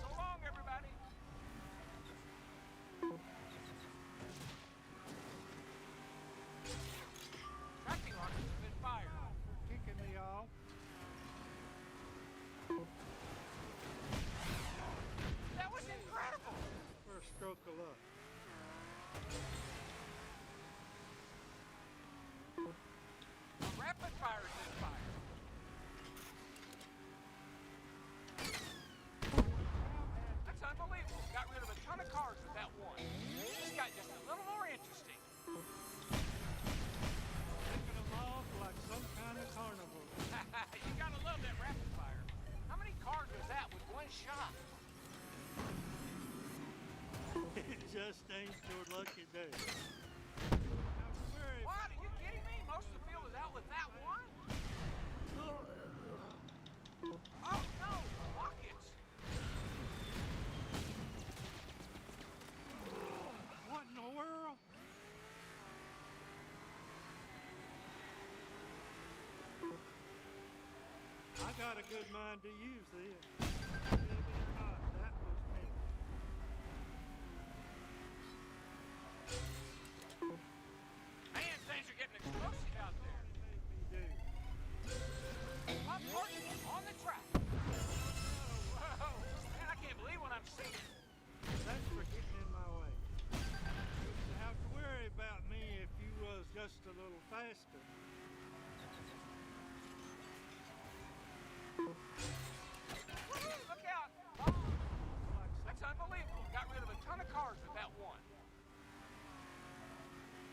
So long, everybody. Tracking rockets have been fired. For kicking me off. That was incredible. For a stroke of luck. A rapid fire has been fired. That's unbelievable. Got rid of a ton of cars with that one. This got just a little more interesting. Picking them off like some kind of carnival. You gotta love that rapid fire. How many cars was that with one shot? It just ain't your lucky day. What? Are you kidding me? Most of the field is out with that one? Oh no! Rockets! What in the world? I got a good mind to use this. Believe it or not, that was me. Man, things are getting explosive out there. Made me do. Pop Martin on the track. Whoa! Man, I can't believe what I'm seeing. Thanks for getting in my way. You wouldn't have to worry about me if you was just a little faster. Woo-hoo, look out! That's unbelievable. Got rid of a ton of cars with that one.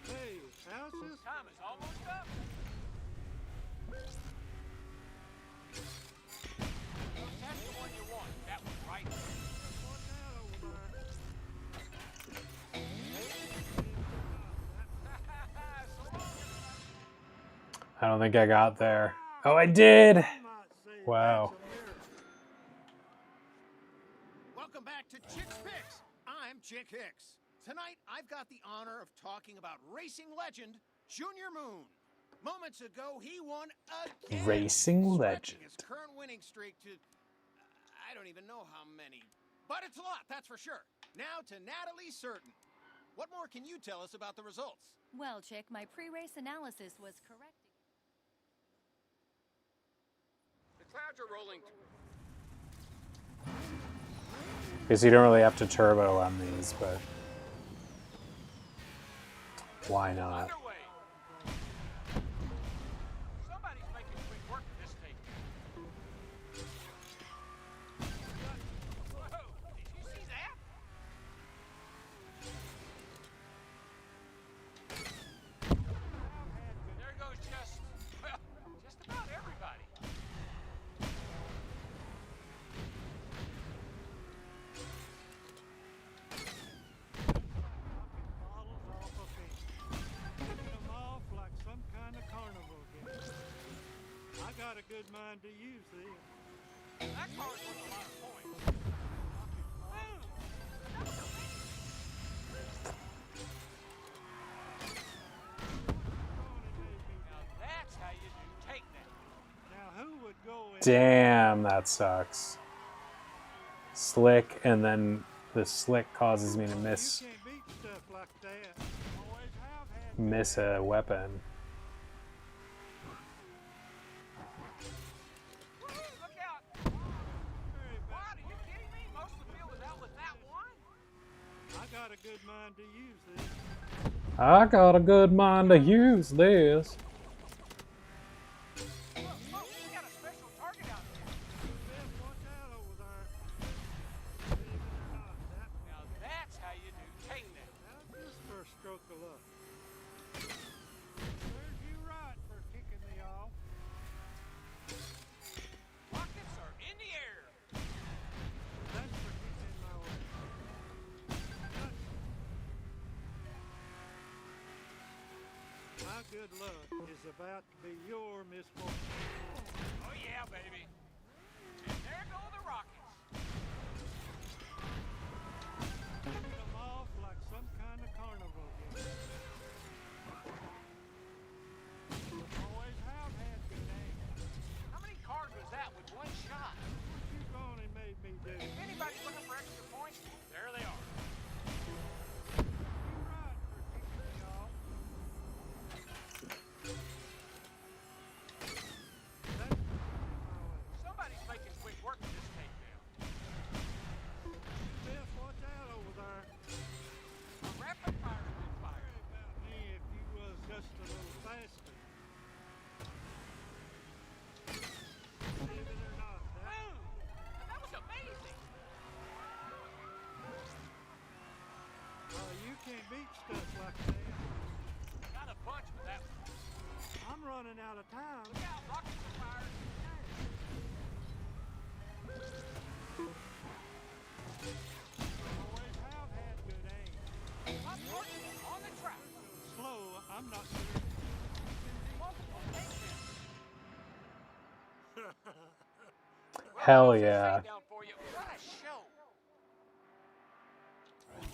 Hey, how's this? Time is almost up. That's the one you want. That one right there. What's that over there? So long, everybody. I don't think I got there. Oh, I did! I might say Wow. that's a miracle. Welcome back to Chick's Picks. I'm Chick Hicks. Tonight, I've got the honor of talking about racing legend Junior Moon. Moments ago, he won again. Racing stretching legend. his current winning streak to I don't even know how many, but it's a lot, that's for sure. Now to Natalie Certain. What more can you tell us about the results? Well, Chick, my pre-race analysis was correct. The clouds are rolling. Because you don't really have to turbo on these, but why not? Underway. Somebody's making quick work of this thing. Whoa! Did you see that? There goes just about everybody. Bottles off a bench. Picking them off like some kind of carnival game. I got a good mind to use this. That car's worth a lot of points. Boom! That was amazing. Now that's how you do takedown. Now who would go in? Damn, that sucks. Slick, and then the slick causes me to You miss can't beat stuff like that. Always have had. miss a weapon. Woo-hoo, look out! Very What? bad. Are you kidding me? Most of the field is out with that one? I got a good mind to use this. I got a good mind to use this. Look, we got a special target out there. Beth, watch out over there. Believe it or not, that Now that's how you do takedown. how's this for a stroke of luck? Serves you right for kicking me off. good luck is about to be your misfortune. Oh yeah, baby. And there go the rockets. Taking them off like some kind of carnival game. Always have had good aim. How many cars was that with one shot? What you gone and made me do? If anybody's looking for extra points, there they are. You right for kicking me off. That's my way. Somebody's making quick work of this takedown. Best watch out over there. A rapid fire's been fired. Worry about me if you was just a little faster. Believe it or not, Boom! That was amazing. you can't beat stuff like that. Got a bunch with that one. I'm running out of time. Look out, rockets are fired. Always have had good aim. Up working on the track. Slow, I'm not serious. Multiple takedowns. Hell yeah. Down for you. What a show.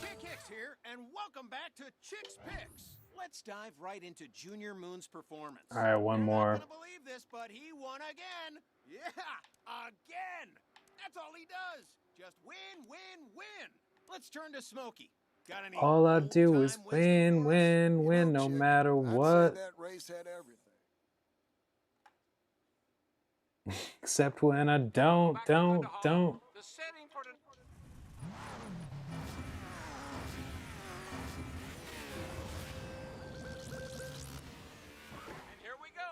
Chick Hicks here, and welcome back to Chick's Picks. Let's dive right into Junior Moon's performance. All right, one You're more. not gonna believe this, but he won again. Yeah, again. That's all he does. Just win, win, win. Let's turn to Smokey. Got any All I do is old-time wisdom win, for us? win, win, no Chick, matter I'd say what. that race had everything. Except when I don't. The setting for the... And here we go.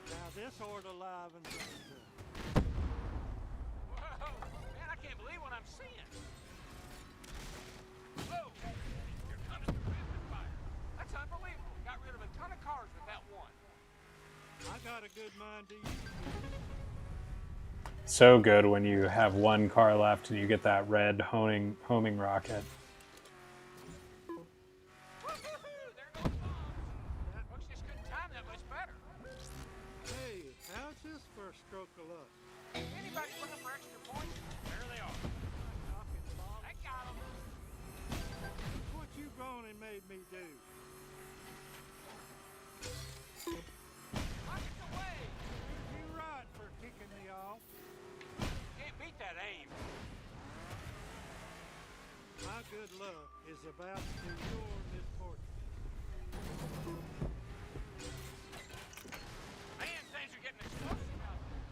Now this order liven things up. Whoa, man, I can't believe what I'm seeing. Whoa, here comes the rapid fire. That's unbelievable. Got rid of a ton of cars with that one. I got a good mind to use. So good when you have one car left and you get that red homing rocket. Woo-hoo-hoo, there goes bombs. Folks just couldn't time that much better. Hey, how's this for a stroke of luck? Anybody looking for extra points? There they are. Knocking bombs. I got them. What you gone and made me do? Rockets away. You right for kicking me off. Can't beat that aim. My good luck is about to be your misfortune. Man, things are getting explosive out there.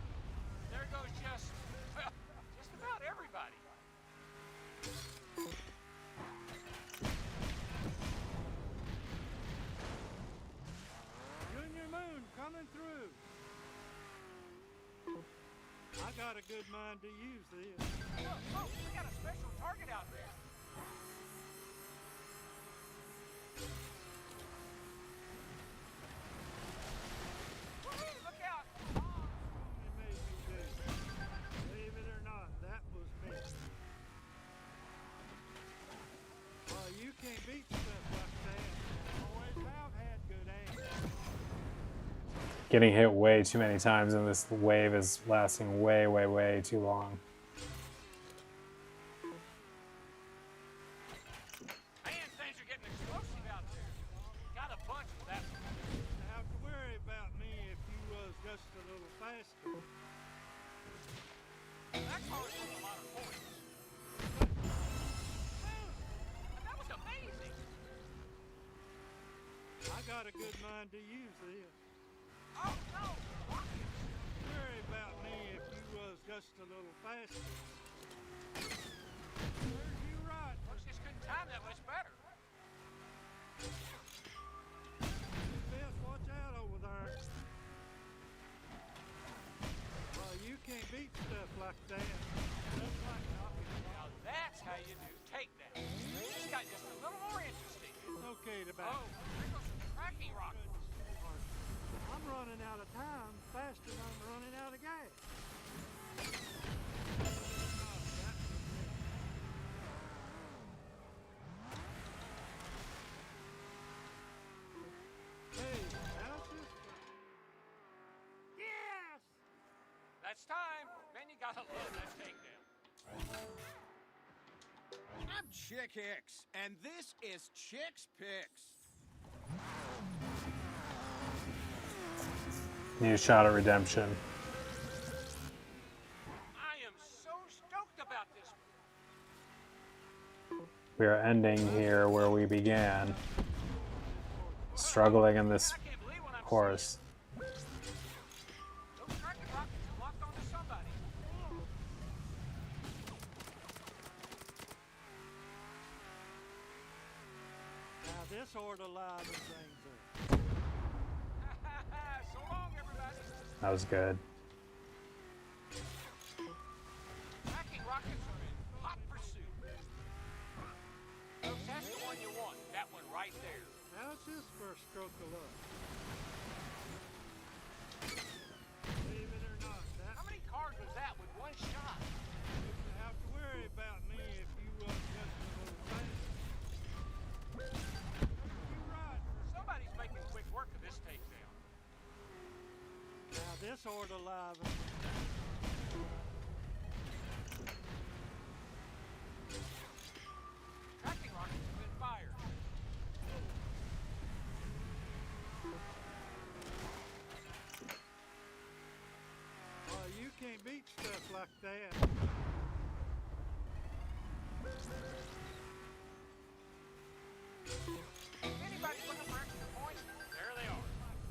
There goes just about everybody. Junior Moon coming through. I got a good mind to use this. Look, folks, we got a special target out there. Woo-hoo, look out. Bombs. They made me do. Believe it or not, that was me. You can't beat stuff like that. Always have had good aim. Getting hit way too many times and this wave is lasting way, way, way too long. Man, things are getting explosive out there. Got a bunch with that one. Don't have to worry about me if you was just a little faster. That car's worth a lot of points. Boom! That was amazing. I got a good mind to use this. Oh, no. Rockets. Worry about me if you was just a little faster. Serves you right. Folks just couldn't time that much better. You best watch out over there. You can't beat stuff like that. Just like knocking Now that's how you do takedown. This got just a little more interesting. It's okay to Oh, back. there goes some tracking rockets. I'm running out of time faster than I'm running out of gas. gotta love that takedown. I'm Chick Hicks, and this is Chick's Picks. New shot of redemption. I am so stoked about this. We are ending here where we began. Struggling in this I can't believe what I'm course. seeing. Those tracking rockets are locked onto somebody. Now this ought to liven things up. So long, everybody. That was good. Tracking rockets are in hot pursuit. Folks, that's the one you want. That one right there. How's this for a stroke of luck? Believe it or not, that How many cars was that with one shot? wouldn't have to worry about me if you wasn't just a little thing. You're right. Somebody's making quick work of this takedown. Now this ought to liven. Tracking rockets have been fired. Oh, you can't beat stuff like that. Anybody looking for extra points? There they are.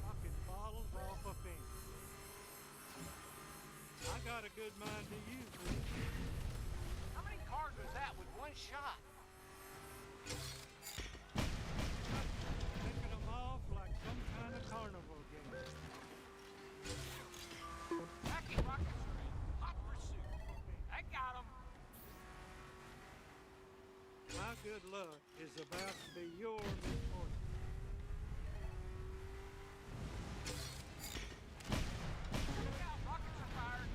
Fucking bottles off a fence. I got a good mind to use this. How many cars was that with one shot? Picking them off like some kind of carnival game. Tracking rockets are in hot pursuit. I got them. My good luck is about to be your misfortune. Look out, rockets are fired.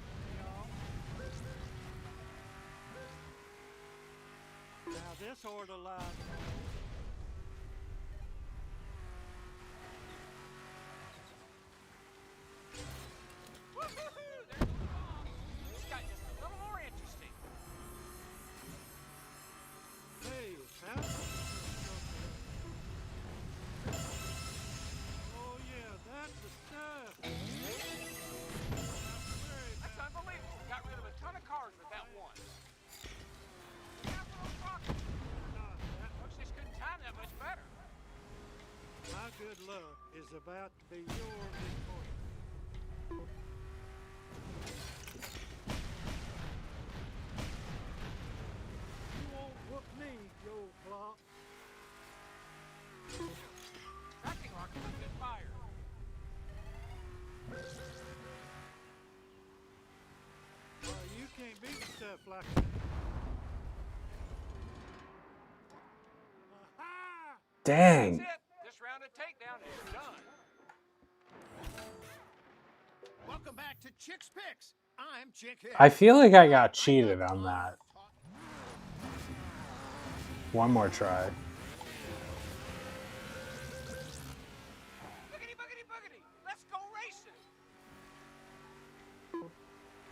Now this ought to liven. Woo-hoo-hoo! There's the bomb. This got just a little more interesting. Hey, how's this for a stroke of luck? Oh yeah, that's the stuff. That's unbelievable. Got rid of a ton of cars with that one. Look out for those rockets. Folks just couldn't time that much better. My good luck is about to be your misfortune. You won't whoop me, you old clock. Tracking rockets have been fired. Oh, you can't beat stuff like that. Aha! Dang. That's it. This round of takedown is done. Welcome back to Chick's Picks. I'm Chick Hicks. I feel like I got cheated on that. One more try. Boogity, boogity, boogity. Let's go racing.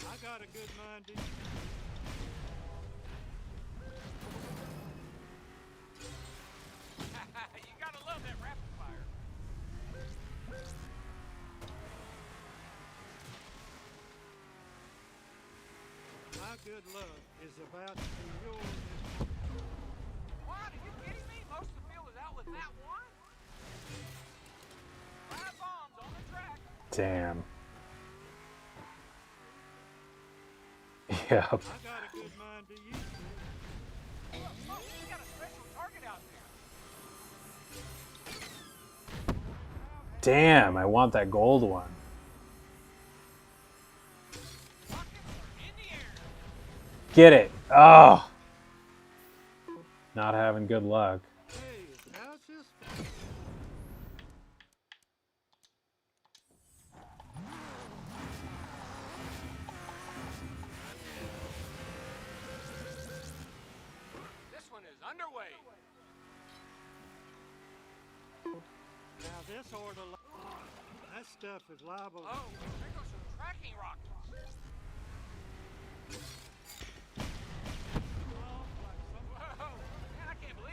I got a good mind to You gotta love that rapid fire. My good luck is about to be your misfortune. What? Are you kidding me? Most of the field is out with that one? 5 bombs on the track. Damn. Yep. I got a good mind to use this. Look, we got a special target out there. Damn, I want that gold one. Rockets are in the air. Get it. Oh. Not having good luck. Hey, how's this? This one is underway. Now this ought to that stuff is liable. Oh, there goes some tracking rockets.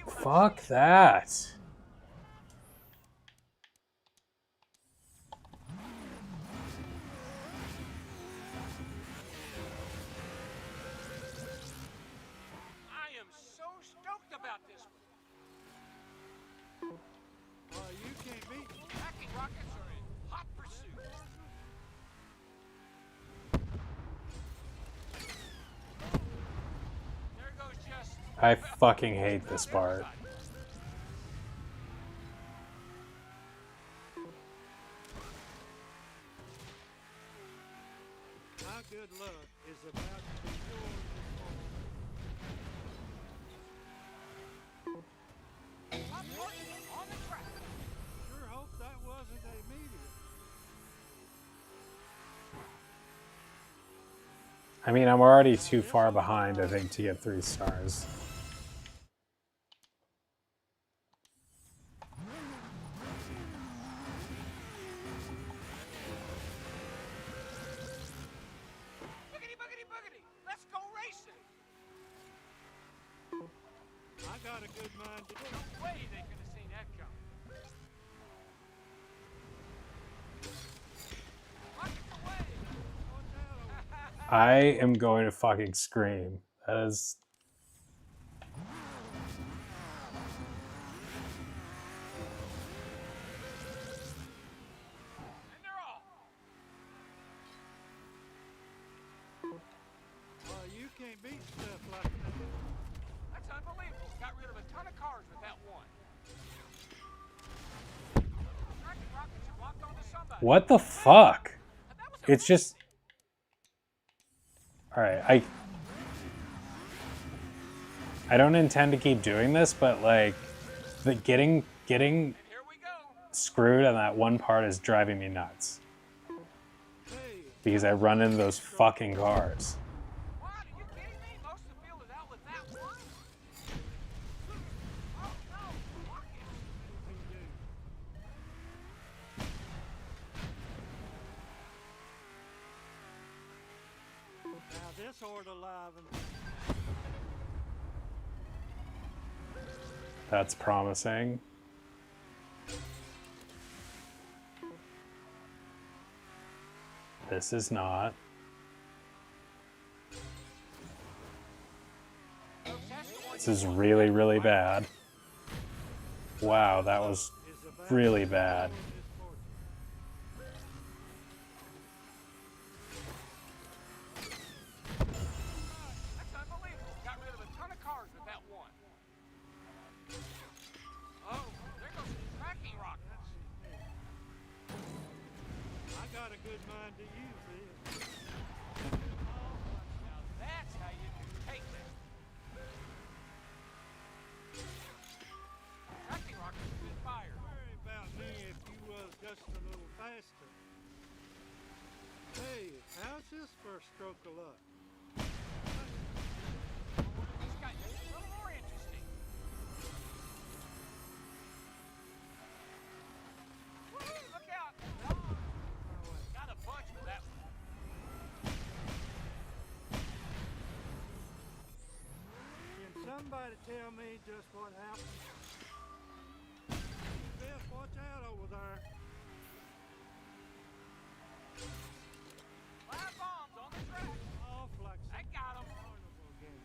Fuck that. I am so stoked about this one. You can't beat me. Hacking rockets are in hot pursuit. There goes just... I fucking hate this part. My good luck is about to be yours this morning. On the track. Sure hope that wasn't a meteor. I mean, I'm already too far behind, I think, to get 3 stars. Boogity, boogity, boogity. Let's go racing. I got a good mind to do. No way they could have seen that coming. Rockets away. I am going to fucking scream. That is... And they're off. You can't beat stuff like that. That's unbelievable. Got rid of a ton of cars with that one. Tracking rockets have locked onto somebody. What the fuck? It's just... Alright, I don't intend to keep doing this, but like the getting screwed on that one part is driving me nuts. Because I run into those fucking cars. What? Are you kidding me? Most of the field is out with that one. Oh no! Now this ought to liven. That's promising. This is not. This is really, really bad. Wow, that was really bad. That's unbelievable. Got rid of a ton of cars with that one. Oh, there goes some tracking rockets. I got a good mind to use this. Now that's how you do take that. Tracking rockets have been fired. Worry about me if you was just a little faster. Hey, how's this for a stroke of luck? These guys are a little more interesting. Woo-hoo, look out! Got a bunch with that one. Can somebody tell me just what happened? Biff, watch out over there. Live bombs on the track. Off like I some got 'em. carnival game.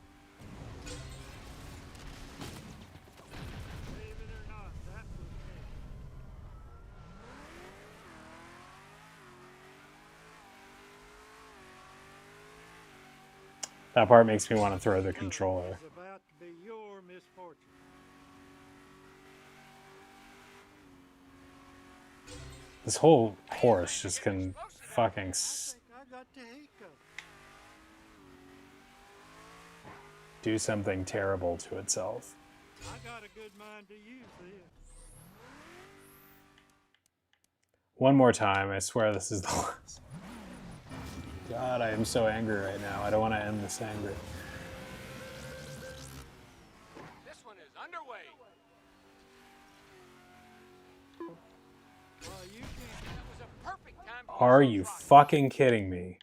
Believe it or not, that was me. That part makes me want to throw the controller. It's about to be your misfortune. This whole horse just can fucking... I think I got the hiccup. do something terrible to itself. I got a good mind to use this. One more time, I swear this is the last. God, I am so angry right now. I don't want to end this angry. This one is underway. You can't. That was a perfect time. Are you fucking kidding me?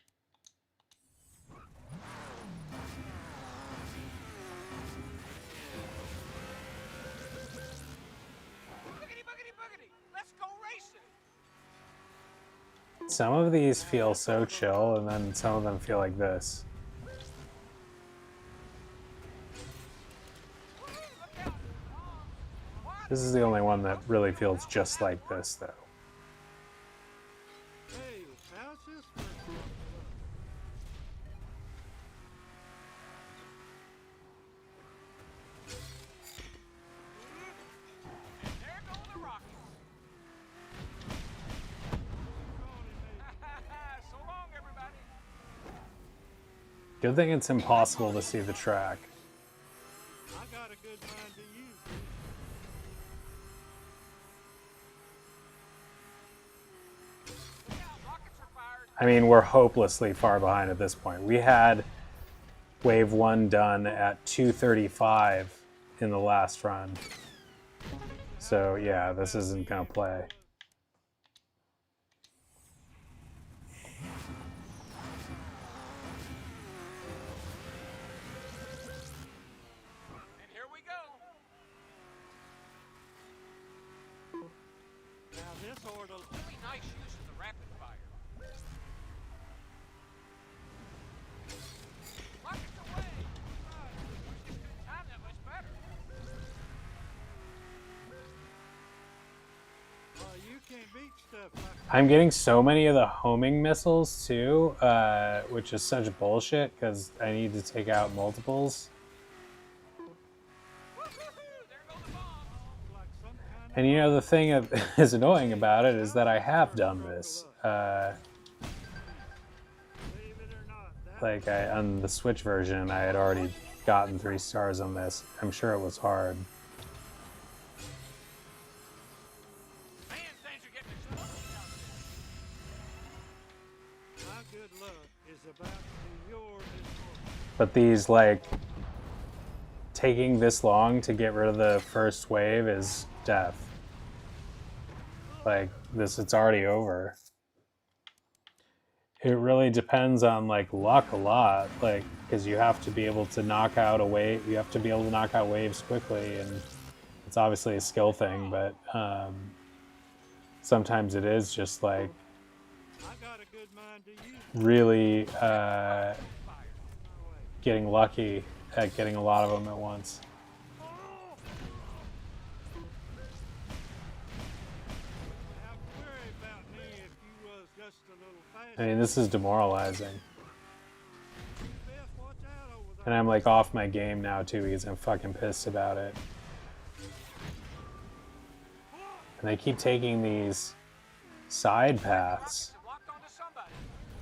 Some of these feel so chill, and then some of them feel like this. This is the only one that really feels just like this, though. Hey, how's this for There go the rockets. So long, everybody. Good thing it's impossible to see the track. I got a good mind to use this. Look out, rockets are fired. I mean, we're hopelessly far behind at this point. We had wave 1 done at 2:35 in the last run. So yeah, this isn't gonna play. And here we go. Now this order. Really nice use of the rapid fire. Rockets away. Wish you could time that much better. You can't beat stuff like I'm getting so many of the homing missiles too, which is such bullshit because I need to take out multiples. There go the bombs. like some kind And you know, the thing that is annoying about it is that I have done this. believe it or not. That Like on the Switch version, I had already gotten 3 stars on this. I'm sure it was hard. Man, things are getting explosive out there. my good luck is about to be yours this morning. But these, like, taking this long to get rid of the first wave is death. Like, this, it's already over. It really depends on, like, luck a lot, like, because you have to be able to knock out a wave, you have to be able to knock out waves quickly, and it's obviously a skill thing, but sometimes it is just, like, I got a good mind to use really getting lucky at getting a lot of them at once. Now worry about me if you was just a little faster. I mean, this is demoralizing. You best watch out over there. And I'm like off my game now too because I'm fucking pissed about it. And they keep taking these side paths. Rockets have locked onto somebody.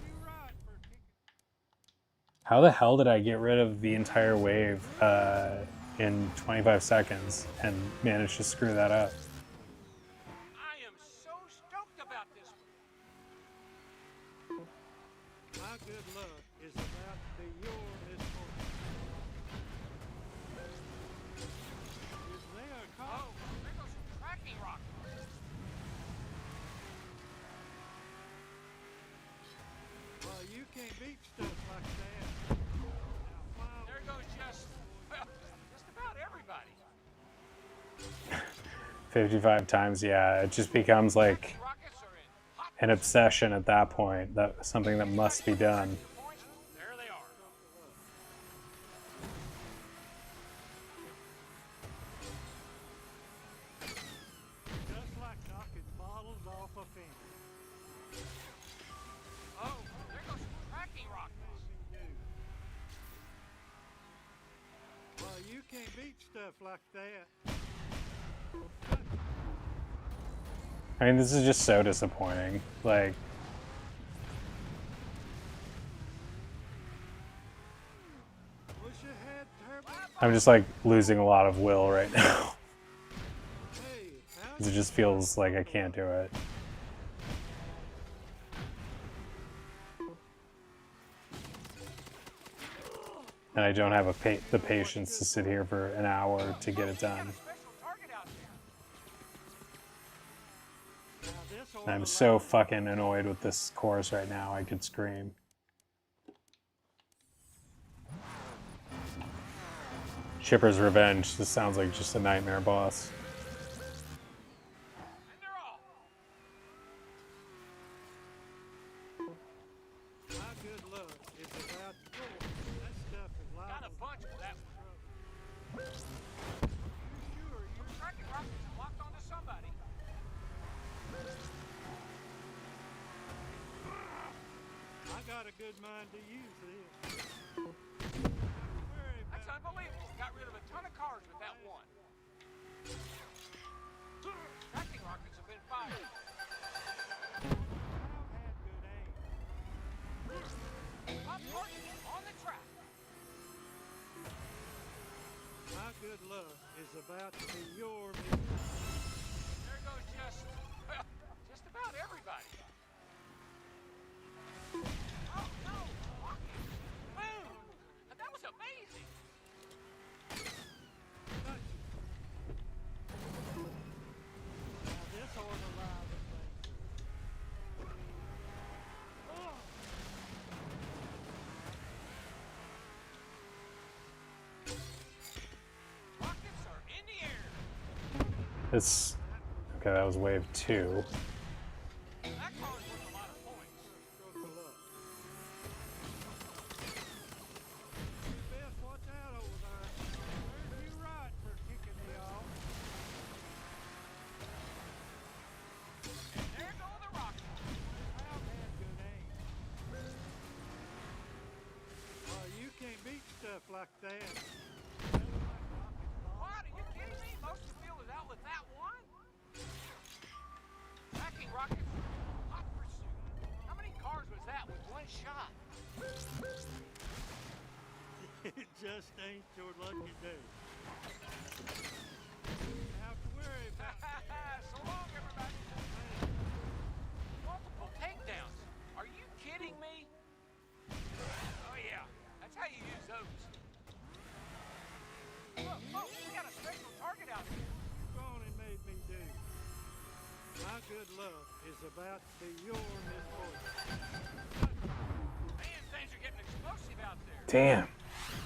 You right for kicking. How the hell did I get rid of the entire wave in 25 seconds and manage to screw that up? I am so stoked about this one. My good luck is about to be yours this morning. Is there a car? Oh, there goes some tracking rockets. Well, you can't beat stuff like that. Now, fly There goes just, well, just about everybody. 55 times, yeah. It just becomes like Rockets are in hot an obsession at that point. That something that must be done. points. There they are. just like knocking bottles off a fence. Oh, there goes some tracking rockets. Well, you can't beat stuff like that. I mean, this is just so disappointing. Like, Wish you had turbo. I'm just like losing a lot of will right now. Hey, how's 'Cause it just feels like I can't do it. And I don't have the patience to sit here for an hour to get it done. Special target out there. now this And I'm order so line- fucking annoyed with this course right now, I could scream. Chipper's Revenge. This sounds like just a nightmare boss. And they're off. got a good mind to use this. That's unbelievable. Got rid of a ton of cars with that one. Tracking rockets have been fired. Pop target on the track. My good luck is about to be your There goes just about everybody. Oh no! Boom! That was amazing. Now this ought to liven things up. Oh. Rockets are in the air. This. Okay, that was wave 2. That car's worth a lot of points. Stroke of luck. You best watch out over there. Serves you right for kicking me off. And there go the rockets. I've had good aim. You can't beat stuff like that. What? Are you kidding me? Most of the field is out with that one? Tracking rockets. Hot pursuit. How many cars was that with one shot? It just ain't your lucky day. Don't have to worry about So long, everybody. Multiple takedowns. Are you kidding me? Oh yeah, that's how you use those. Look, we got a special target out here. you've gone and made me do. My good luck is about to be your misfortune. Man, things are getting explosive out there. Damn.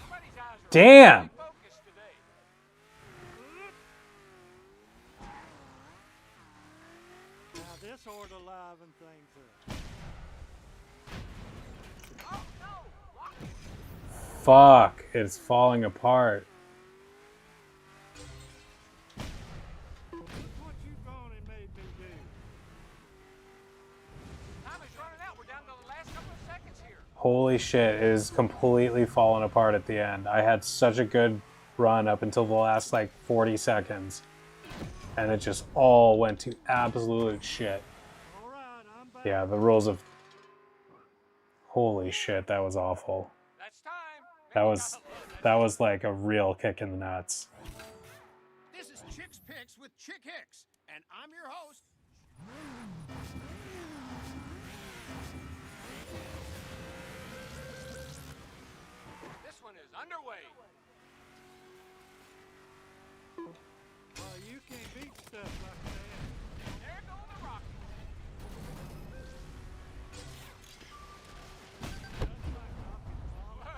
Somebody's eyes are Damn. really focused today. Now this ought to liven things up. Oh no! Rockets! Fuck. It's falling apart. Look what you've gone and made me do. Time is running out. We're down to the last couple of seconds here. Holy shit, it is completely fallen apart at the end. I had such a good run up until the last like 40 seconds. And it just all went to absolute shit. All right, I'm back. Yeah, the rules of... Holy shit, that was awful. That's time. That was like a real kick in the nuts. This is Chick's Picks with Chick Hicks, and I'm your host. This one is underway. You can't beat stuff like that. There go the rockets.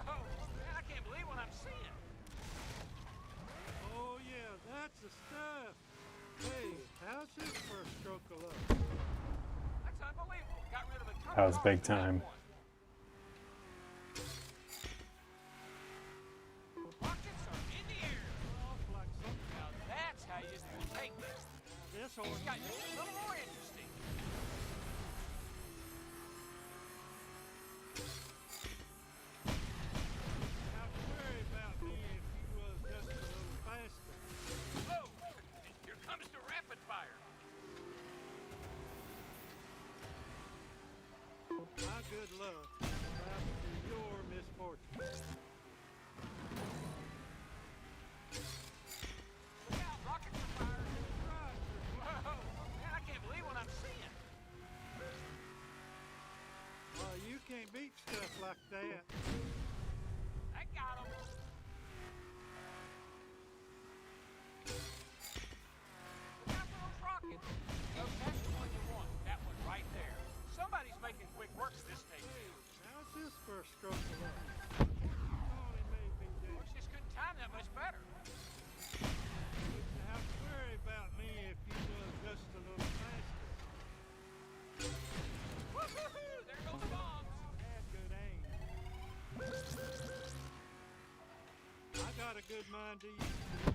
Whoa, man, I can't believe what I'm seeing. Oh yeah, that's the stuff. Hey, how's this for a stroke of luck? That's unbelievable. Got rid of a ton That of was cars big with that time. one. Rockets are in the air. Off like something. Now that's how you take this. This ought It's to got just a little more interesting. have to worry about me if you was just a little faster. Whoa! Here comes the rapid fire. My good luck is about to be your misfortune. Look out, rockets are fired. Whoa! Man, I can't believe what I'm seeing. You can't beat stuff like that. I got him. Look out for those rockets. No, that's the one you want. That one right there. Somebody's making quick work of this thing. How's this for a stroke of luck? Only made me do. Wish this couldn't time that much better. Wouldn't have to worry about me if you was just a little faster. Woo-hoo-hoo! There go the bombs. Had good aim. I got a good mind to use it.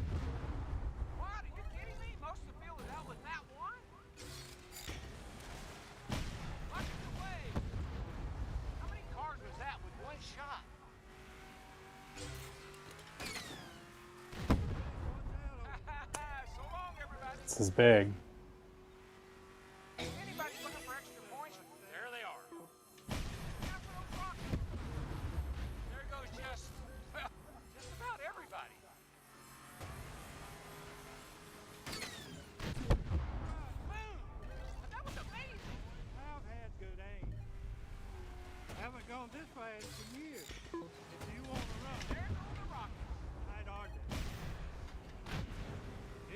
What? Are you kidding me? Most of the field is out with that one? Rockets away. How many cars This is big. Anybody looking for extra points? There they are. There goes just about everybody. Boom! That was amazing. I've had good aim. Haven't gone this fast in years. If you want to run, There goes the rocket. I'd argue.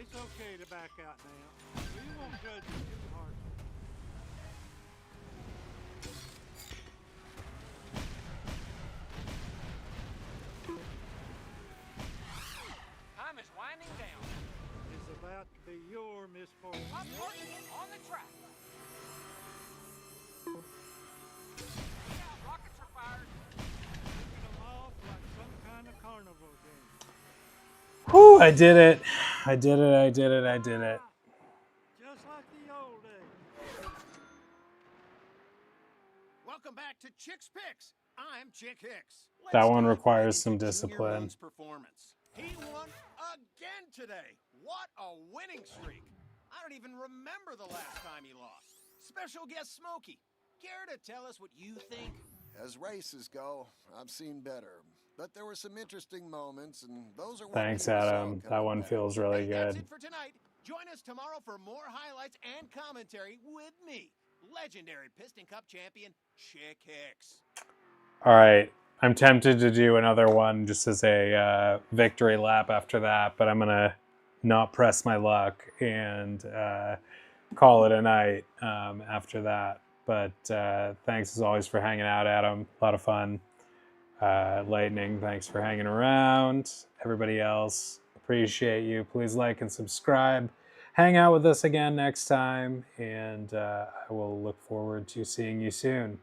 It's okay to back out now. We won't judge you too harshly. Time is winding down. It's about to be your misfortune. Up on the track. Yeah, rockets are fired. Taking them off like some kind of carnival game. Whew, I did it. I did it, I did it, I did it. Just like the old days. Welcome back to Chick's Picks. I'm Chick Hicks. That Let's one dive requires right some into Junior discipline. Moon's performance. He won again today. What a winning streak. I don't even remember the last time he lost. Special guest Smokey, care to tell us what you think? As races go, I've seen better. But there were some interesting moments, and those are what Thanks, keep us all Adam. That coming one back. feels really Hey, that's good. it for tonight. Join us tomorrow for more highlights and commentary with me, legendary Piston Cup champion Chick Hicks. All right. I'm tempted to do another one just as a victory lap after that, but I'm going to not press my luck and call it a night after that. But thanks as always for hanging out, Adam. A lot of fun. Lightning, thanks for hanging around. Everybody else, appreciate you. Please like and subscribe. Hang out with us again next time, and I will look forward to seeing you soon.